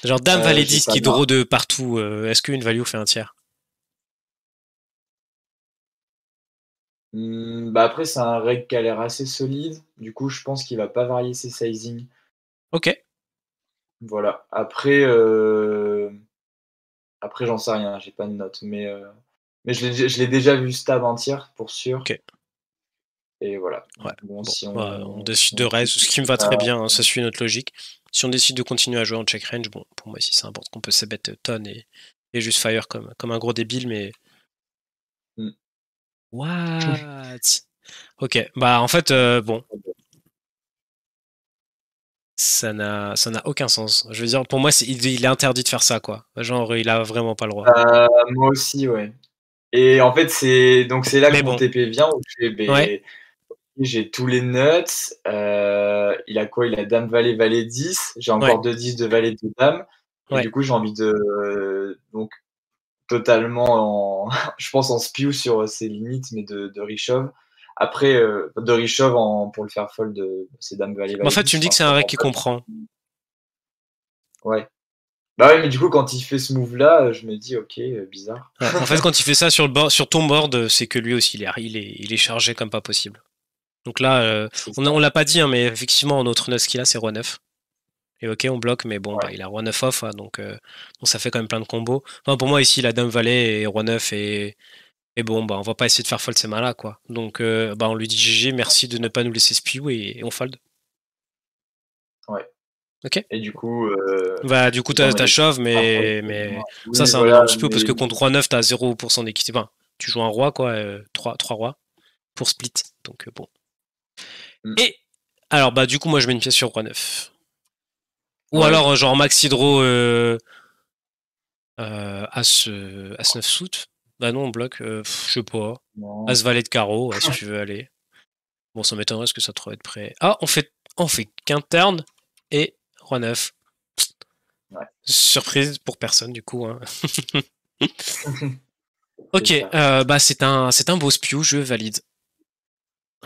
Genre dame valet J'ai 10 pas qui de main. draw de partout, est-ce qu'une value fait un tiers? Bah après, c'est un reg qui a l'air assez solide. Du coup, je pense qu'il va pas varier ses sizing. Ok. Voilà. Après, j'en sais rien, j'ai pas de notes. Mais je l'ai déjà vu stab un tiers pour sûr. Ok. Et voilà. Ouais. Bon, Bon, si bah, on si décide on de raise, ce qui me va ça, très bien, hein, ça suit notre logique. Si on décide de continuer à jouer en check range, bon, pour moi ici c'est important qu'on peut se bet tonne et juste fire comme un gros débile, mais mmh. what? Ok, bah en fait, bon, ça n'a aucun sens. Je veux dire, pour moi, il est interdit de faire ça, quoi. Genre, il a vraiment pas le droit. Moi aussi, ouais. Et en fait, c'est là Mais que mon bon, TP vient où je fais, ouais, beh, j'ai tous les nuts. Il a quoi? Il a dame, valet, valet 10. J'ai ouais, encore 2-10 de valet, de dame. Et ouais. du coup, j'ai envie de donc totalement en je pense en spew sur ses limites, mais de reshove. Après, de reshove pour le faire fold, c'est dame, valet, Mais en valet fait, tu 10. me dis Enfin, que je c'est un rec comprends qui pas. comprend. Ouais. Bah ouais, mais du coup, quand il fait ce move-là, je me dis: «OK, bizarre». Ouais. En fait, quand il fait ça sur le board, sur ton board, c'est que lui aussi, il est chargé comme pas possible. Donc là, C'est ça, on l'a pas dit, hein, mais effectivement, notre note qu'il a, c'est roi 9. Et ok, on bloque, mais bon, bah, ouais. il a roi 9 off, hein, donc ça fait quand même plein de combos. Enfin, pour moi, ici, la dame valet et roi 9 et bon, bah, on va pas essayer de faire fold ces mains-là, quoi. Donc, bah, on lui dit GG, merci de ne pas nous laisser spew et on fold. Ouais. Ok? Et du coup, Bah, du coup, t'as j'aimerais shove, pas mais ça, oui, c'est un voilà, énorme spew parce mais que contre roi 9, t'as 0% d'équité. Enfin, tu joues un roi, quoi, 3 rois pour split. Donc, bon. mmh, Et, alors, bah, du coup, moi, je mets une pièce sur roi 9. Ou ouais, alors, genre, max hydro, As 9 suit. Bah non, on bloque, je sais pas. non, As valet de carreau, ouais, si tu veux aller. Bon, ça m'étonnerait parce que ça devrait être prêt. Ah, on fait qu'un turn et roi 9. ouais, Surprise pour personne, du coup, hein. c'est Ok, ça. bah c'est un beau spew, je valide.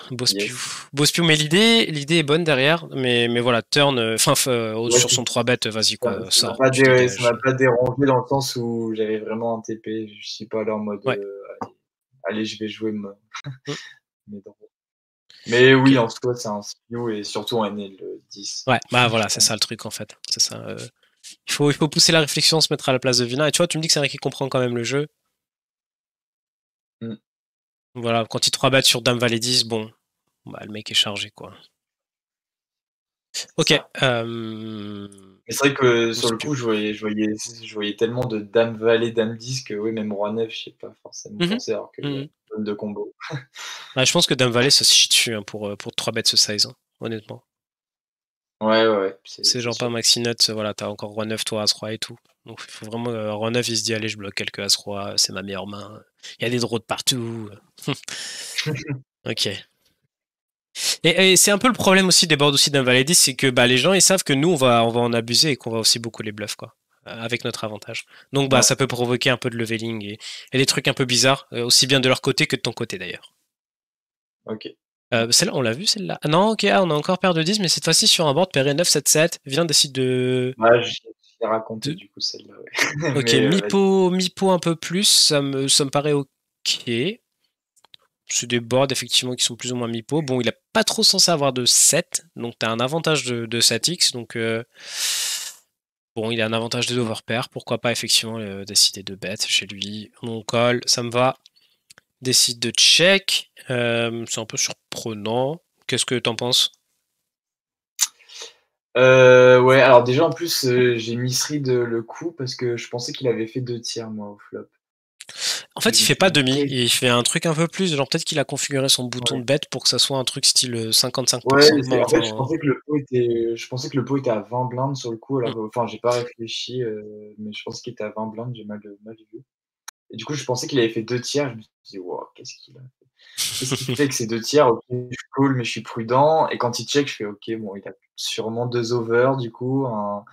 Beau spew. Yes. Beau spew, mais l'idée est bonne derrière. Mais voilà, turn, enfin, Ouais, sur son 3 bet, vas-y, ça quoi, ça m'a sors, pas tu dé ça dégages. m'a pas dérangé dans le sens où j'avais vraiment un TP. Je suis pas là en mode, Ouais. «Allez, je vais jouer mes droits». Mais oui, Ok. en soi, c'est un Spio et surtout en NL10. Ouais, bah voilà, je c'est pense. ça le truc en fait. C'est ça. Il faut pousser la réflexion, se mettre à la place de Villain. Et tu vois, tu me dis que c'est vrai qu'il comprend quand même le jeu. Mm. Voilà, quand il 3 bêtes sur Dame Valet 10, bon, bah, le mec est chargé quoi. Ok. Ça. Mais c'est vrai que sur le Spio. coup, je voyais tellement de Dame Valet, Dame 10 que oui, même Roi 9, je sais pas forcément Mhm, penser alors qu'il y a mhm. une tonne de combos. Ouais, je pense que Dame Valet, ça se chie dessus hein, pour 3 bêtes ce size, hein, honnêtement. Ouais, ouais, ouais, C'est c'est genre pas sûr. maxi nut, voilà, t'as encore Roi 9, toi, As-Roi et tout. Donc il faut vraiment. Roi 9, il se dit, allez, je bloque quelques As-Roi, c'est ma meilleure main. Il y a des draws de partout. Ok. Et c'est un peu le problème aussi des boards aussi d'un Valet 10, c'est que bah, les gens ils savent que nous on va en abuser et qu'on va aussi beaucoup les bluffs quoi. Avec notre avantage. Donc bah Ouais, ça peut provoquer un peu de leveling et des trucs un peu bizarres, aussi bien de leur côté que de ton côté d'ailleurs. ok. Mm. Celle-là, on l'a vu celle-là. Ah non, ok, on a encore paire de 10, mais cette fois-ci sur un board, paire 9, 7, 7, vient décide Bah, j'ai raconté de. du coup celle-là, ouais. Ok, Mais vas-y. mi-pot un peu plus, ça me paraît ok. C'est des boards effectivement qui sont plus ou moins mi-pot. Bon, il a pas trop censé avoir de 7, donc tu as un avantage de 7x, donc bon, il a un avantage de overpair, pourquoi pas effectivement décider de bet chez lui. On colle, ça me va. Décide de check, c'est un peu surprenant. Qu'est-ce que t'en penses? Ouais, alors déjà en plus, j'ai misread le coup parce que je pensais qu'il avait fait 2 tiers moi au flop. En Et fait, il j'ai fait fait pas un demi, cake. il fait un truc un peu plus, genre peut-être qu'il a configuré son bouton Ouais. de bet pour que ça soit un truc style Ouais, 55%. en fait, Enfin, je pensais que le pot était à 20 blindes sur le coup, hmm, alors enfin, j'ai pas réfléchi, mais je pense qu'il était à 20 blindes, j'ai mal vu. Et du coup, je pensais qu'il avait fait 2 tiers, je me suis dit: «Waouh, qu'est-ce qu'il fait avec ces 2 tiers? OK, je call, mais je suis prudent» et quand il check, je fais: «OK, bon, il a sûrement 2 overs du coup, un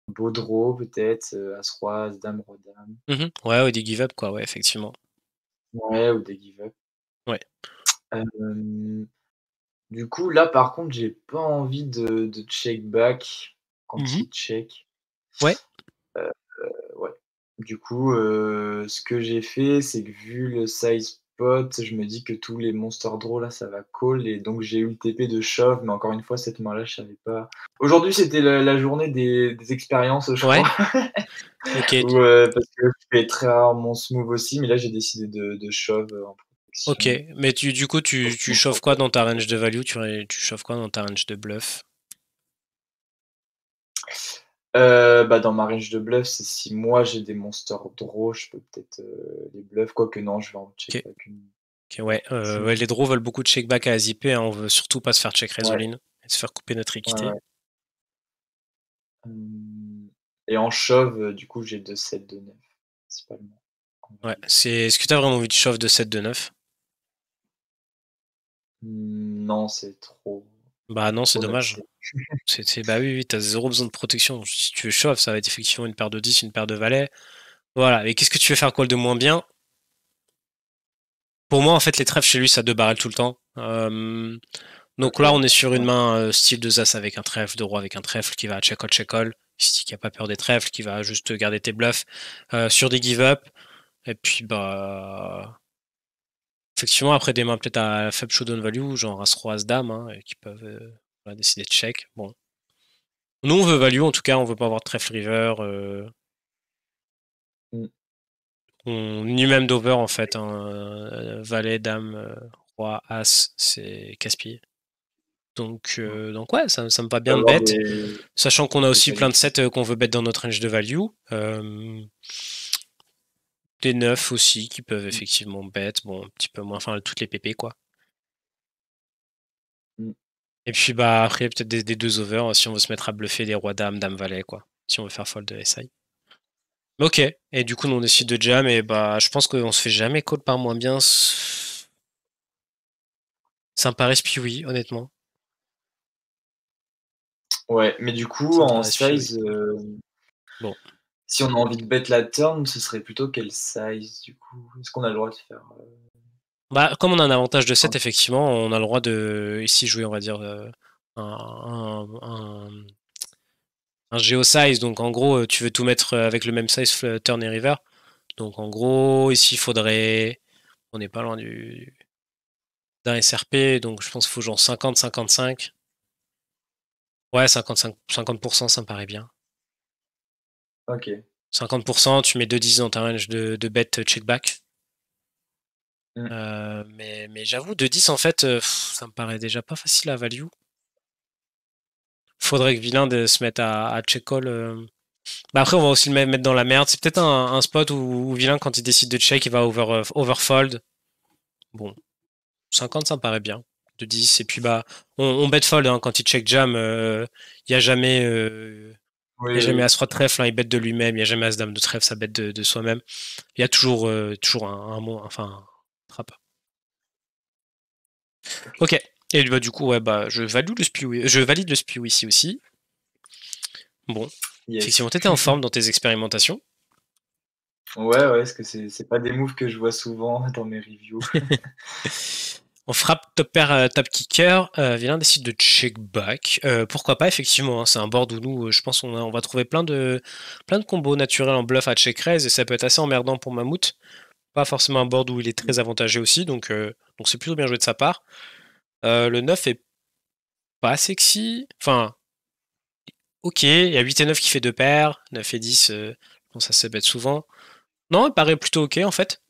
beau draw peut-être, as-roi, as-dame, roi-dame». mhm. Ouais, ou des give up quoi, ouais, effectivement. Ouais, ou des give up. Ouais. Hem, du coup, là, par contre, j'ai pas envie de check back quand Mhm. il check. Ouais. Ouais. Du coup, ce que j'ai fait, c'est que vu le size pot, je me dis que tous les monster draw là, ça va call et donc j'ai eu le TP de shove, mais encore une fois, cette main-là, je savais pas. Aujourd'hui, c'était la journée des expériences, je Ouais. crois, Ok. où, parce que je fais très rarement smooth aussi, mais là, j'ai décidé de shove, en Ok. protection. Mais du coup, Pour tu mon chauffes quoi propre dans ta range de value? Tu chauffes quoi dans ta range de bluff? Bah, dans ma range de bluff, c'est si moi j'ai des monster draw, je peux peut-être, les bluff, quoique non, je vais en check Ok. back une. Ok, ouais. Si Ouais, les draws veulent beaucoup de check back à zipper, hein. On veut surtout pas se faire check raise ouais, all-in et se faire couper notre ouais, équité. ouais. Et en shove, du coup, j'ai 2 sets de 9 principalement, en Ouais. value. Est-ce que t'as vraiment envie de shove de 7 de 9? Non, c'est trop Bah non, c'est trop dommage. d'accès. Bah oui, oui, t'as zéro besoin de protection. Si tu veux shove, ça va être effectivement une paire de 10, une paire de valets. Voilà. Et qu'est-ce que tu veux faire call de moins bien? Pour moi, en fait, les trèfles chez lui, ça 2 barrels tout le temps. Donc OK, là, on est sur une ouais. main style de As avec un trèfle, de roi avec un trèfle qui va check all. Il se dit qu'il n'a pas peur des trèfles, qui va juste garder tes bluffs sur des give-up. Et puis, bah. Effectivement, après des mains peut-être à faible showdown value, genre As-Roi, As-Dame, hein, et qui peuvent voilà, décider de check. Bon. Nous, on veut value, en tout cas, on veut pas avoir de trèfle river. Mmh. Ni même d'over, en fait. Hein, valet, Dame, Roi, As, c'est casse-pied. Ouais. Donc ouais, ça me va bien de Avoir bet. des Sachant qu'on a des aussi plein de qualités. sets qu'on veut bet dans notre range de value. Des neufs aussi qui peuvent Mmh. effectivement bet. Bon, un petit peu moins, enfin, toutes les PP, quoi. Mmh. Et puis bah après peut-être des deux over si on veut se mettre à bluffer des rois dames, dame valet quoi. Si on veut faire fold de SI. Mais ok. Et du coup nous on décide de jam et bah je pense qu'on se fait jamais call par moins bien. Ça me paraît oui honnêtement. Ouais, mais du coup, Ça me en paraît oui. size, Bon. si on a envie de bet la turn, ce serait plutôt quel size, du coup? Est-ce qu'on a le droit de faire, Bah comme on a un avantage de 7 un effectivement, on a le droit de ici jouer on va dire un geo-size. Donc en gros tu veux tout mettre avec le même size turn et river. Donc en gros ici il faudrait. On n'est pas loin du. d'un SRP, donc je pense qu'il faut genre 50-55. Ouais, 50%, ça me paraît bien. Ok. 50%, tu mets 2-10 dans ta range de bet check-back. Mm. Mais j'avoue, 2-10, en fait, ça me paraît déjà pas facile à value. Faudrait que Villain se mette à check-call. Bah après, on va aussi le mettre dans la merde. C'est peut-être un spot où Villain, quand il décide de check, il va overfold. Bon, 50, ça me paraît bien. De 10. Et puis, bah, on bet fold hein, quand il check jam. Il n'y a jamais. Il n'y a Oui, jamais oui. As-Roi de trèfle, hein, il bet de lui-même. Il n'y a jamais As-Dame de trèfle, ça bet de soi-même. Il y a toujours, un mot, enfin, un trap. Ok. Et bah, du coup, ouais, bah, je valide le spew ici aussi. Bon. Yes. Effectivement, t'étais en forme dans tes expérimentations. Ouais, ouais, parce que c'est pas des moves que je vois souvent dans mes reviews. On frappe top pair, tap kicker. Vilain décide de check back. Pourquoi pas, effectivement. Hein, c'est un board où nous, je pense, on va trouver plein de combos naturels en bluff à check raise et ça peut être assez emmerdant pour Mammouth. Pas forcément un board où il est très avantagé aussi, donc c'est plutôt bien joué de sa part. Le 9 est pas sexy. Enfin, ok, il y a 8 et 9 qui fait 2 paires. 9 et 10, bon, ça se bête souvent. Non, il paraît plutôt ok en fait.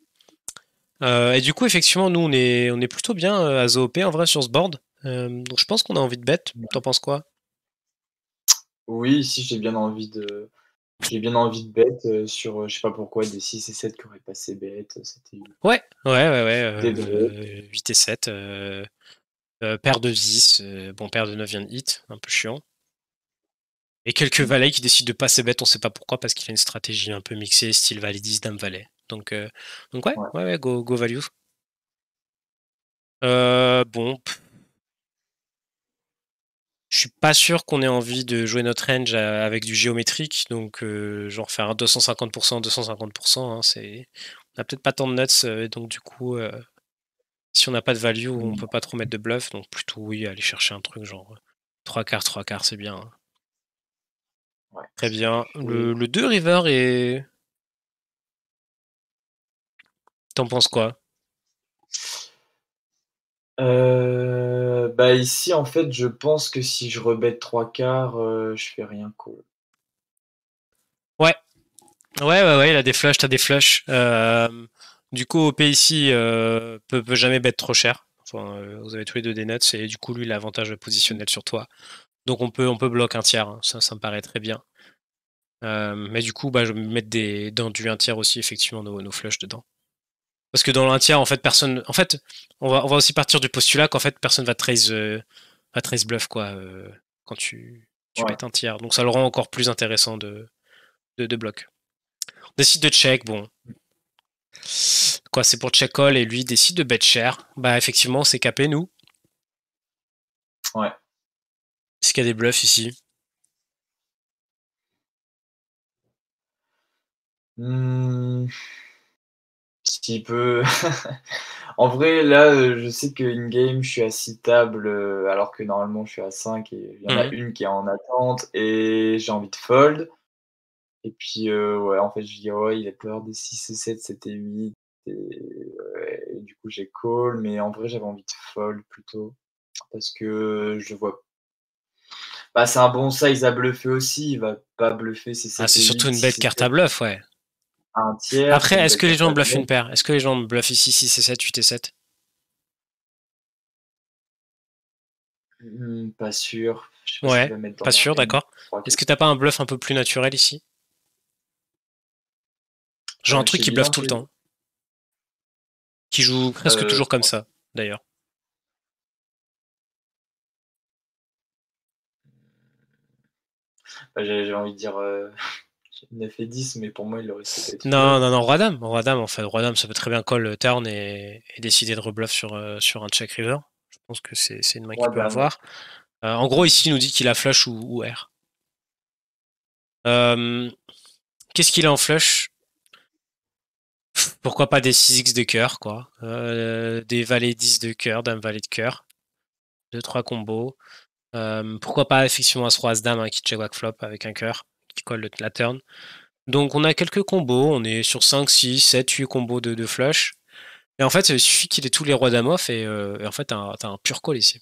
Et du coup, effectivement, nous, on est plutôt bien à ZOP en vrai sur ce board. Donc je pense qu'on a envie de bet. T'en penses quoi? Oui, ici j'ai bien envie de bet sur, je sais pas pourquoi, des 6 et 7 qui auraient passé bet. C'était Ouais, ouais. des drôles. 8 et 7. Paire de 10. Bon, paire de 9 vient de hit. Un peu chiant. Et quelques valets qui décident de passer bet, on sait pas pourquoi, parce qu'il a une stratégie un peu mixée, style valet 10, dame valet. Donc ouais, go value. Bon, je suis pas sûr qu'on ait envie de jouer notre range avec du géométrique, donc genre faire un 250%, 250%, hein, on a peut-être pas tant de nuts, donc du coup, si on n'a pas de value, on peut pas trop mettre de bluff, donc plutôt oui, aller chercher un truc genre 3 quarts, 3 quarts, c'est bien. Hein. Ouais, Très c'est ce que bien. je fais. Le 2 river est... T'en penses quoi? Bah, ici, en fait, je pense que si je rebête 3 quarts, je fais rien call. Ouais, ouais, il a des flushs, t'as des flushs. Du coup, OP ici peut jamais bet trop cher. Enfin, vous avez tous les deux des nuts et du coup, lui, il a l'avantage positionnel sur toi. Donc on peut bloquer un tiers, hein. Ça me paraît très bien. Mais du coup, bah, je vais mettre dans du 1 tiers aussi, effectivement, nos flushs dedans. Parce que dans le 1 tiers, en fait, personne. En fait, on va aussi partir du postulat qu'en fait, personne va trace bluff, quoi, quand tu Ouais. bêtes un tiers. Donc ça le rend encore plus intéressant de bloc. On décide de check, bon. Quoi, c'est pour check call et lui décide de bet cher. Bah, effectivement, c'est capé, nous. Ouais. Est-ce qu'il y a des bluffs ici? Mmh, s'il peut. En vrai, là, je sais que in game, je suis à 6 tables, alors que normalement, je suis à 5 et il y en a Mhm. une qui est en attente et j'ai envie de fold. Et puis, ouais, en fait, je dis: «Ouais, il a peur des 6 et 7, c'était 8 et ouais, et du coup, j'ai call», mais en vrai, j'avais envie de fold plutôt parce que je vois bah, c'est un bon size à bluffer aussi, il va pas bluffer ses Ah, 7 c'est et surtout 8, une 6 bête et carte 7 à bluff, ouais. à un tiers, Après, c'est une est-ce belle que les carte gens à bluffent bluff. une paire? Est-ce que les gens bluffent ici 6 et 7, 8 et 7? Pas sûr, je sais pas ce qu'il Ouais, va mettre dans pas ma sûr, range. d'accord. Est-ce que t'as pas un bluff un peu plus naturel ici? Genre un truc Chez qui bluffe Villain, tout le tu veux temps. Qui joue presque toujours comme ça, d'ailleurs. bah, j'avais envie de dire, 9 et 10, mais pour moi, il aurait peut-être fold. Non, Roi-Dame. Roi-Dame, en fait. Roi-Dame, ça peut très bien call turn et décider de rebluff sur un check river. Je pense que c'est une main qu'il Roi peut dame. avoir. En gros, ici, il nous dit qu'il a flush ou air. Qu'est-ce qu'il a en flush? Pourquoi pas des 6x de cœur, quoi. Des valets 10 de cœur, dame valet de cœur. 2-3 combos. Pourquoi pas effectivement As-Roi As-Dame hein, qui check back flop avec un cœur qui colle la turn. Donc on a quelques combos, on est sur 5, 6, 7, 8 combos de flush. Et en fait, il suffit qu'il ait tous les rois dames off et en fait, t'as un pur call ici.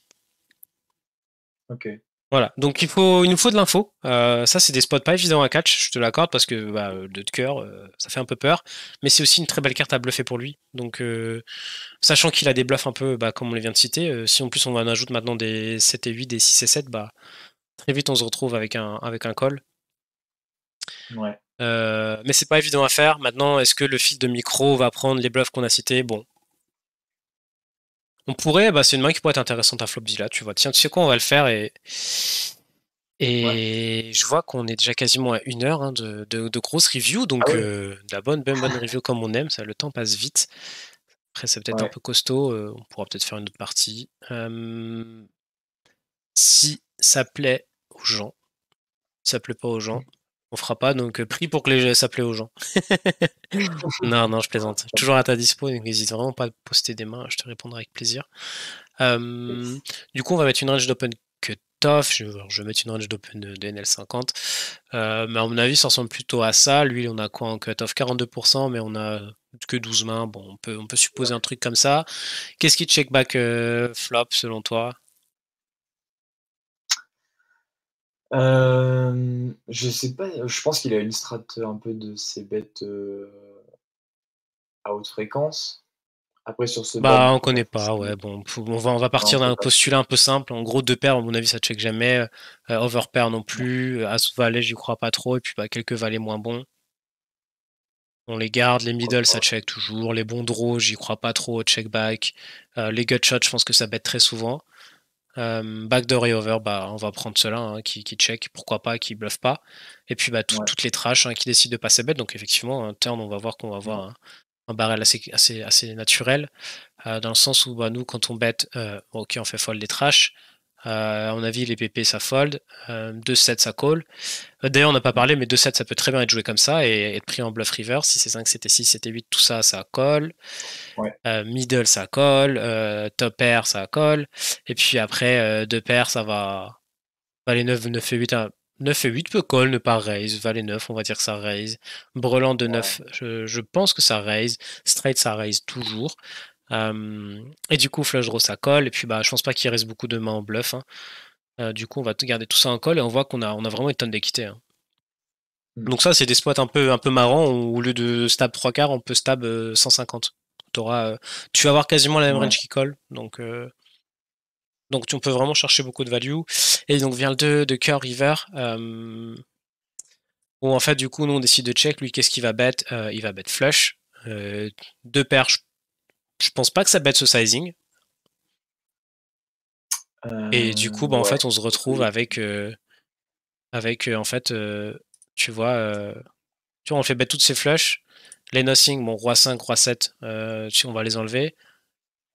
Ok. Voilà, donc il nous faut de l'info. Ça, c'est des spots pas évidents à catch, je te l'accorde, parce que bah, de cœur, ça fait un peu peur. Mais c'est aussi une très belle carte à bluffer pour lui. Donc, sachant qu'il a des bluffs un peu, bah, comme on les vient de citer, si en plus on en ajoute maintenant des 7 et 8, des 6 et 7, bah, très vite on se retrouve avec un call. Ouais. Mais c'est pas évident à faire. Maintenant, est-ce que le fil de micro va prendre les bluffs qu'on a cités? Bon. On pourrait, bah, c'est une main qui pourrait être intéressante à flop là, tu vois. Tiens, tu sais quoi, on va le faire et je vois qu'on est déjà quasiment à 1 heure hein, de grosses reviews, donc Ah ouais? de la bonne review comme on aime, ça, le temps passe vite. Après, c'est peut-être un Ouais. peu costaud, on pourra peut-être faire une autre partie. Si ça plaît aux gens, si ça plaît pas aux gens, on fera pas, donc prie pour que ça plaît aux gens. Non, non, je plaisante. Toujours à ta dispo, donc n'hésite vraiment pas à poster des mains, je te répondrai avec plaisir. Du coup, on va mettre une range d'open cutoff. Je vais mettre une range d'open de NL50. Mais à mon avis, ça ressemble plutôt à ça. Lui, on a quoi en cutoff? 42%, mais on a que 12 mains. Bon, on peut supposer un truc comme ça. Qu'est-ce qui check back flop selon toi? Je sais pas, je pense qu'il a une strat un peu de ses bêtes à haute fréquence. Après, sur ce board, Bah, il on faut pas connaît pas, forcément. ouais. Bon, on va Non, partir c'est d'un pas. postulat un peu simple. En gros, deux paires, à mon avis, ça check jamais. Overpair non plus. As valet, j'y crois pas trop. Et puis, bah, quelques valets moins bons. On les garde, les middle ça check toujours, les bons draws j'y crois pas trop au check back, les gut shots je pense que ça bête très souvent. Backdoor et over, bah on va prendre ceux-là hein, qui check, pourquoi pas, qui bluff pas. Et puis bah Ouais, toutes les trash hein, qui décident de passer bête, donc effectivement un turn on va voir qu'on va ouais, avoir un barrel assez naturel, dans le sens où bah, nous quand on bet, ok on fait fold les trash, à mon avis les PP ça fold, 2-7 ça call. D'ailleurs, on n'a pas parlé, mais 2-7, ça peut très bien être joué comme ça et être pris en bluff river. Si c'est 5, c'était 6, c'était 8, tout ça, ça colle. ouais. Middle, ça colle. Top pair, ça colle. Et puis après, deux paires, ça va. Valet 9, 9 et 8. 9 et 8 peut call, ne pas raise. Valet 9, on va dire que ça raise. Brelan de Ouais. 9, je pense que ça raise. Straight, ça raise toujours. Et du coup, flush draw, ça colle. Et puis, bah, je pense pas qu'il reste beaucoup de mains en bluff. Hein. Du coup, on va garder tout ça en call et on voit on a vraiment une tonne d'équité. Hein. Mm. Donc ça, c'est des spots un peu marrants où au lieu de stab 3 quarts, on peut stab 150. Tu vas avoir quasiment la même Ouais. range qui colle. Donc on peut vraiment chercher beaucoup de value. Et donc vient le 2 de cœur river. Où en fait, du coup, nous on décide de check. Lui, qu'est-ce qu'il va bet? Il va bet flush. Deux paires, je pense pas que ça bet ce sizing. Et du coup, bah, en Ouais. fait, on se retrouve avec en fait, tu vois, tu vois, on fait bet toutes ces flushs. Les nothing, bon, roi 5, roi 7, on va les enlever.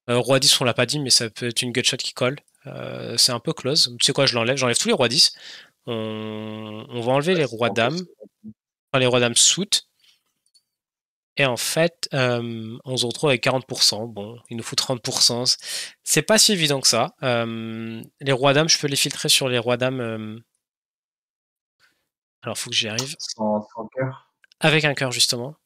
Roi 10, on l'a pas dit, mais ça peut être une gutshot qui colle. C'est un peu close. Tu sais quoi, j'enlève tous les rois 10. On va enlever Ouais, les c'est rois un peu ça. dames, enfin les rois dames suit. Et en fait, on se retrouve avec 40%. Bon, il nous faut 30%. C'est pas si évident que ça. Les rois dames, je peux les filtrer sur les rois dames. Alors, faut que j'y arrive. Sans cœur. Avec un cœur, justement.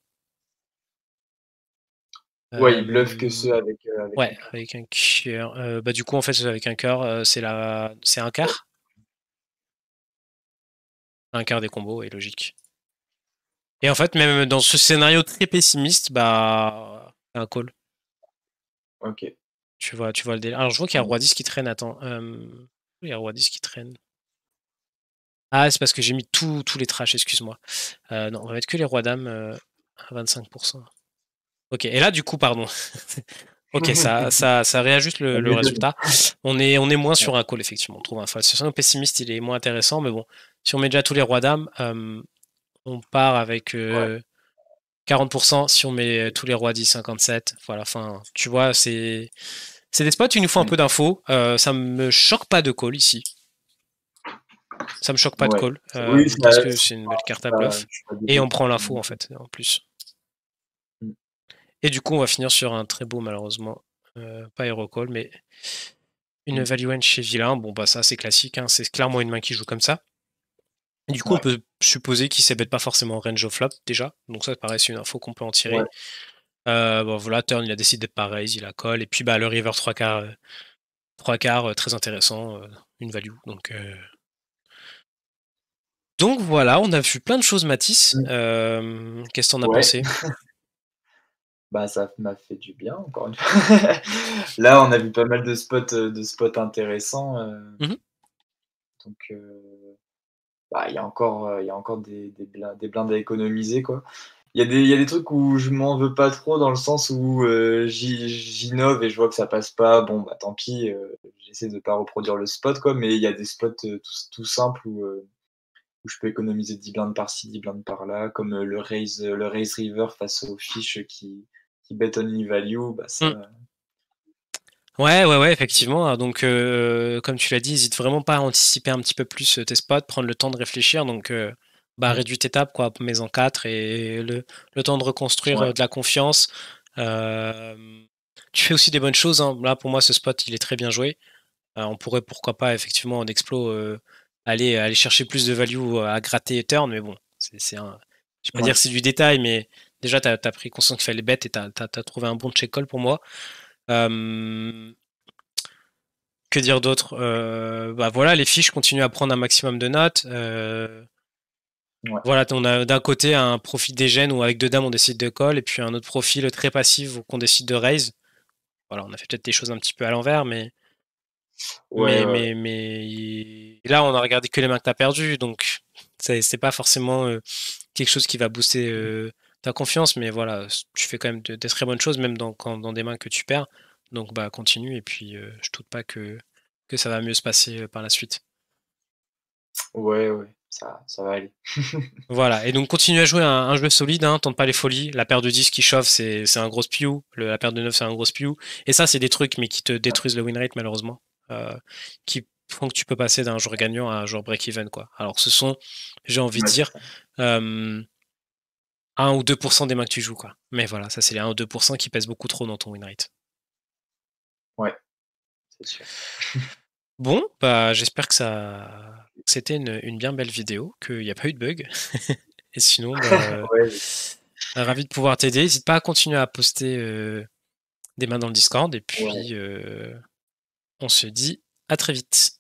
Ouais, il bluffe que ceux avec un Ouais, cœur. avec un cœur. Bah, du coup, en fait, avec un cœur, c'est un quart. Un quart des combos, est logique. Et en fait, même dans ce scénario très pessimiste, bah, un call. Ok. Tu vois le délire. Alors, je vois qu'il y a roi 10 qui traîne. Attends. Il y a roi 10 qui traîne. Ah, c'est parce que j'ai mis tous les trash, excuse-moi. Non, on va mettre que les rois dames à 25%. Ok, et là, du coup, pardon. Ok, ça réajuste le résultat. On est moins sur un call, effectivement. On trouve un false. Sur un pessimiste, il est moins intéressant, mais bon. Si on met déjà tous les rois dames, on part avec Ouais. 40%. Si on met tous les rois 10, 57. Voilà, enfin, tu vois, c'est des spots, il nous faut un peu d'infos. Ça me choque pas de call ici. Ça me choque pas de Ouais. call, Oui, parce que c'est une belle carte à bluff. je suis pas Et désolé. on prend l'info, en fait, en plus. Mm. Et du coup, on va finir sur un très beau, malheureusement. Pas hero call, mais une Mm. value end chez vilain. Bon, bah ça, c'est classique. Hein. C'est clairement une main qui joue comme ça. Et du coup, on Ouais. peut supposer qu'il ne s'ébête pas forcément en range of flop, déjà. Donc ça, pareil, c'est une info qu'on peut en Ouais. tirer. Bon voilà, turn, il a décidé de pas raise, il a call et puis, bah, le river 3/4, très intéressant, une value donc voilà, on a vu plein de choses Mathis. Mmh. Qu'est-ce que tu en as Ouais, pensé? bah, ça m'a fait du bien encore une fois. Là, on a vu pas mal de spots intéressants, Mmh. donc bah, il y a encore des blindes à économiser, quoi. Il y a des trucs où je m'en veux pas trop dans le sens où, j'innove et je vois que ça passe pas, bon, bah, tant pis, j'essaie de pas reproduire le spot, quoi, mais il y a des spots, tout simples où je peux économiser 10 blindes par-ci, 10 blindes par-là, comme, le raise river face aux fiches qui bet only value, bah, Mmh. ça Ouais, ouais, ouais, effectivement, donc comme tu l'as dit, hésite vraiment pas à anticiper un petit peu plus, tes spots, prendre le temps de réfléchir donc bah, mmh, réduis tes tables quoi, mets-en 4 et le temps de reconstruire, ouais, de la confiance. Hem, Tu fais aussi des bonnes choses, hein. Là, pour moi, ce spot, il est très bien joué. On pourrait pourquoi pas effectivement en explo, aller chercher plus de value, à gratter et turn, mais bon, c'est un je vais pas dire ouais, que c'est du détail, mais déjà tu as pris conscience qu'il fallait bet et tu as trouvé un bon check call pour moi. Hem Que dire d'autre? Bah, voilà, les fiches continuent à prendre un maximum de notes, ouais, voilà, on a d'un côté un profil dégène où avec 2 dames on décide de call et puis un autre profil très passif où qu'on décide de raise. Voilà, on a fait peut-être des choses un petit peu à l'envers, mais ouais, mais ouais, mais mais là, on a regardé que les mains que tu as perdues, donc c'est pas forcément, quelque chose qui va booster, ta confiance, mais voilà, tu fais quand même de des très bonnes choses, même dans des mains que tu perds, donc bah, continue et puis, je doute pas que ça va mieux se passer, par la suite. ouais, ouais, ça va aller. Voilà et donc continue à jouer un jeu solide, hein, tente pas les folies. La paire de 10 qui chauffe, c'est un gros spew, la paire de 9 c'est un gros spew et ça, c'est des trucs, mais qui te Ouais, détruisent le win rate malheureusement, qui font que tu peux passer d'un jour gagnant à un jour break-even, quoi. Alors ce sont, j'ai envie de ouais, c'est dire, ça. hem, 1 ou 2 des mains que tu joues, quoi. Mais voilà, ça, c'est les 1 ou 2 qui pèsent beaucoup trop dans ton win rate. Ouais, c'est sûr. Bon, bah, j'espère que c'était une bien belle vidéo, qu'il y a pas eu de bug et sinon, bah, Ouais, ravi de pouvoir t'aider. N'hésite pas à continuer à poster, des mains dans le Discord et ouais. puis, on se dit à très vite.